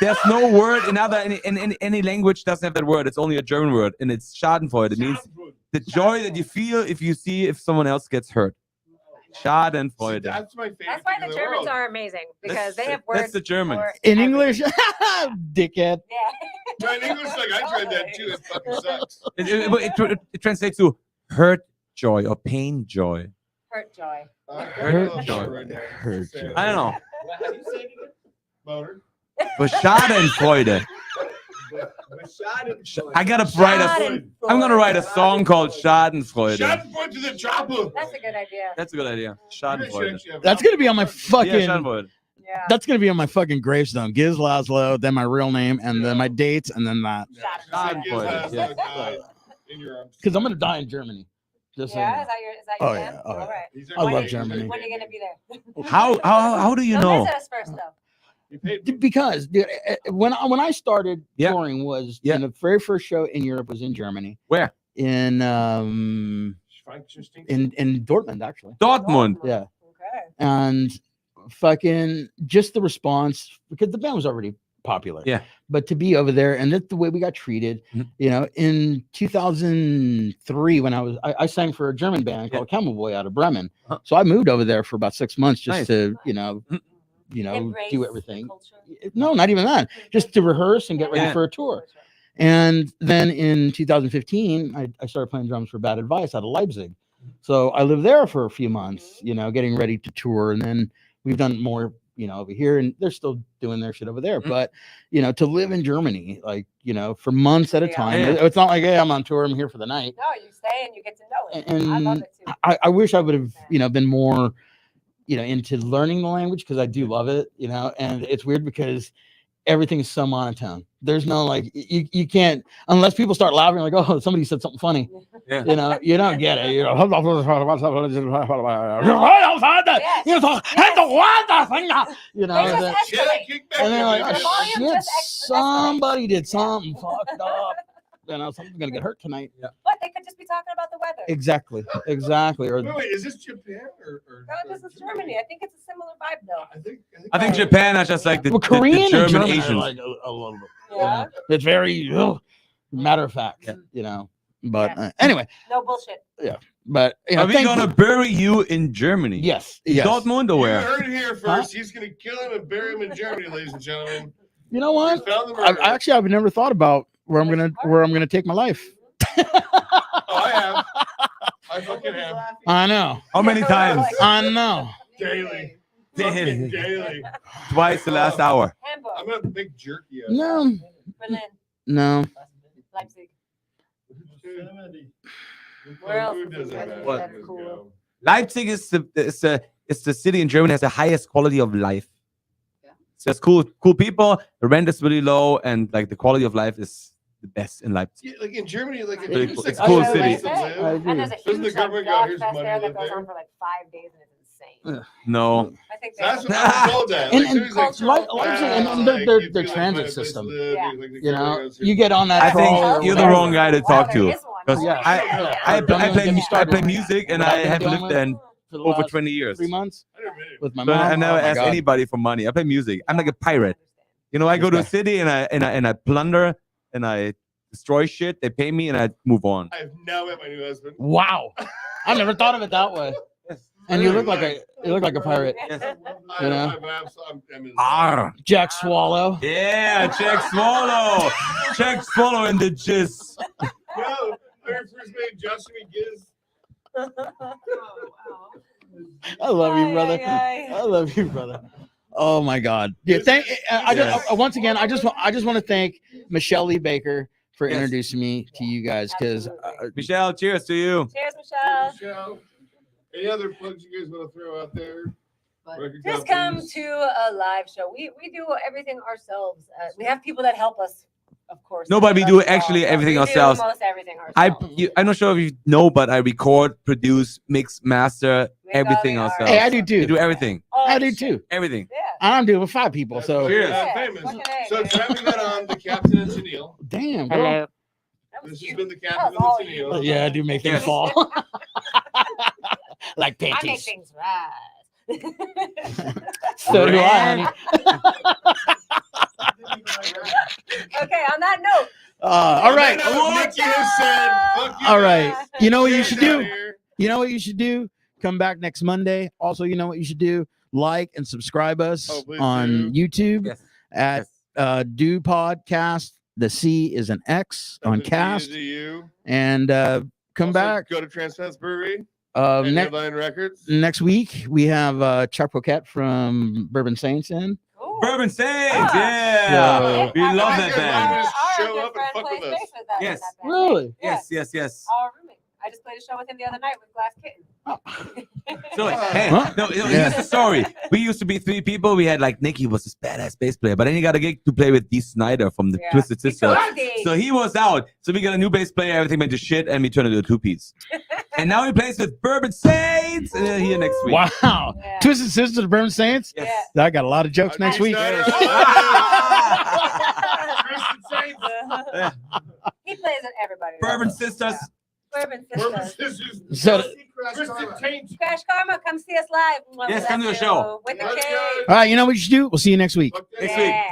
There's no word in any language doesn't have that word. It's only a German word, and it's Schadenfreude. It means the joy that you feel if someone else gets hurt. See, Schadenfreude. that's my favorite. That's why thing the in Germans world. are amazing because they have That's words. the German. for In everything. English, dickhead. Yeah. No, in English, like I tried that too. It fucking sucks. It translates to hurt joy or pain joy. Hurt joy. I Hurt love joy. that right now. Hurt joy. I don't know. Motor. For Schadenfreude. I gotta write I'm gonna write a song called Schadenfreude. Schadenfreude to the chopper. That's a good idea. That's a good idea. Schadenfreude. That's gonna be on my Yeah, fucking. Schadenfreude. Yeah. That's gonna be on my fucking gravestone. Gizz Lazlo, then my real name, and then my dates, and then that. Schadenfreude. Yeah. In your arms. Because I'm gonna die in Germany. Just so you Yeah, know. is that your Oh, plan? yeah. Oh, yeah. All right. These I are love great. Germany. When are you gonna be there? How do you Don't know? visit us first, though. You paid Because dude, when I started Yeah. touring was Yeah. the very first show in Europe was in Germany. Where? In Dortmund actually. Dortmund. Yeah. Okay. And fucking just the response because the band was already popular. Yeah. But to be over there and that's the way we got treated, Mhm. you know, in 2003 when I sang for a German band called Camel Boy out of Bremen. Uh-huh. So I moved over there for about 6 months just Nice. to, Mhm. Embrace do the everything. culture. No, not even that. Just to rehearse and get ready Yeah. for a tour. And then in 2015, I started playing drums for Bad Advice out of Leipzig. So I lived there for a few months, you know, getting ready to tour. And then we've done more, you know, over here and they're still doing their shit over there. Mhm. But, you know, to live in Germany, like, you know, for months at a Yeah. time, Yeah. it's not like, hey, I'm on tour, I'm here for the night. No, you stay and you get to know it. I love And it too. I wish I would have, you know, been more, you know, into learning the language because I do love it, you know, and it's weird because everything is so monotone. There's no like you can't unless people start laughing like, oh, somebody said something funny. Yeah. You know, you don't get it. You know, you know, They and just then, escalate. and they're like, The oh, volume shit, just escalates. somebody did something fucked up. You know, something's gonna get hurt tonight. But they could just be talking about the weather. Exactly. Or Wait, is this Japan or No, this is Germany. I think it's a similar vibe, though. I think Japan are just like the, well, the Korean and German German are Asians. like a little bit. you Yeah. know. It's very matter of fact, Yeah. you know. But Yes. anyway, No bullshit. but you know, Are we thank gonna you. bury you in Germany? Yes, In yes. Dortmund or You where? heard it here first. He's gonna kill him and bury him in Germany, ladies and gentlemen. You know We what? found the murderer. I've never thought about where I'm gonna take my life. Oh, I have. I fucking have. I know. How many times? I know. Daily. Daily. Fucking daily. Twice the last hour. Hamburg. I'm gonna make jerky out. No, Berlin. no. Leipzig. Where Where else Food is doesn't it? matter. What? That's cool. Leipzig is the city in Germany that has the highest quality of life. Yeah. So it's cool people. The rent is really low, and like the quality of life is the best in Leipzig. Yeah, like in Germany, like Really it's cool. like It's a cool a city. place to I live. agree. And there's a Doesn't the huge government like, go, dog "Here's fest money, there that live goes there"? on for like 5 days and it's insane. No, I think That's what have I'm told that. And- Like, and there's, like, cultural- Leipzig, and like, their if you, their like, transit find a place to system. live, Yeah. like, the You know, government goes, you get on that. I think trolley or you're the whatever. wrong guy to talk there to. is one. Because Yeah. I Don't even get me I started. play music and What I I've been have doing lived with- there For the over last 20 years. 3 months I don't really- with my So mom. I never Oh my ask God. anybody for money. I play music. I'm like a pirate. You know, I go to a Okay. city and I plunder and I destroy shit. They pay me and I move on. I've now met my new husband. Wow, I never thought of it that way. And you look like a pirate. Yes. You know? I'm in Arr. Jack Swallow. Yeah, check swallow. Check swallow in the jizz. No, I first made Josh and Gizz. I love you, brother. Ay, ay, ay. I love you, brother. Oh my God. Yeah. Thank. Once again, I just want to thank Michelle Lee Baker for Yes. introducing me to you guys because Michelle, cheers to you. Cheers, Michelle. Michelle. Any other plugs you guys want to throw out there? Record Just come companies? to a live show. We do everything ourselves. We have people that help us, of course. Nobody that do us actually all, but everything we ourselves. Do almost everything ourselves. I'm not sure if you know, but I record, produce, mix, master, We got everything the art. ourselves. hey, I do We too. do everything. Oh, I do shit. too. Everything. Yeah. I'm doing with 5 people. So Cheers. Yeah, Famous. fucking A, So dude. having that on the captain and Tennille. damn. Girl. That was This has cute. been the That captain was all and you. Tennille. Yeah, I do make things Yes. fall. Like I make panties. things rise. So do I. honey. Okay, on that note. All right. Niki has said, fuck you All right. guys. You know what you Get should outta do? here. You know what you should do? Come back next Monday. Also, you know what you should do? Like and subscribe us Oh, please on YouTube Yes. at Do Podcast. The C is an X on And the D cast. is a U. And come Also, back. Go to Transcendence Brewery and Next Headline Records. next week we have Chuck Poquette from Bourbon Saints in. Cool. Bourbon Saints. Oh. Yeah. We love that band. Show Our up and good friend fuck plays with us. bass with that. Yes. that band. Really? Yeah. Yes. Our roommate. I just played a show with him the other night with Glass Kitten. So hey, Huh? no, Yeah. here's the story. We used to be 3 people. We had like Niki was this badass bass player, but then he got a gig to play with Dee Snider from the Yeah. Twisted Sister. Toasty. So he was out. So we got a new bass player. Everything went to shit, and we turned into a 2-piece. And now he plays with Bourbon Saints. And then here next week. Wow. Yeah. Twisted Sisters, the Bourbon Saints. Yes. I got a lot of jokes next week. He He plays at everybody. Bourbon Sisters. Bourbon Sisters. So, Crash Karma, come see us live. Yes, We come love to the you. show. With the Let's cake. go. all right, you know what you should do? We'll see you next week. Next week. Yeah.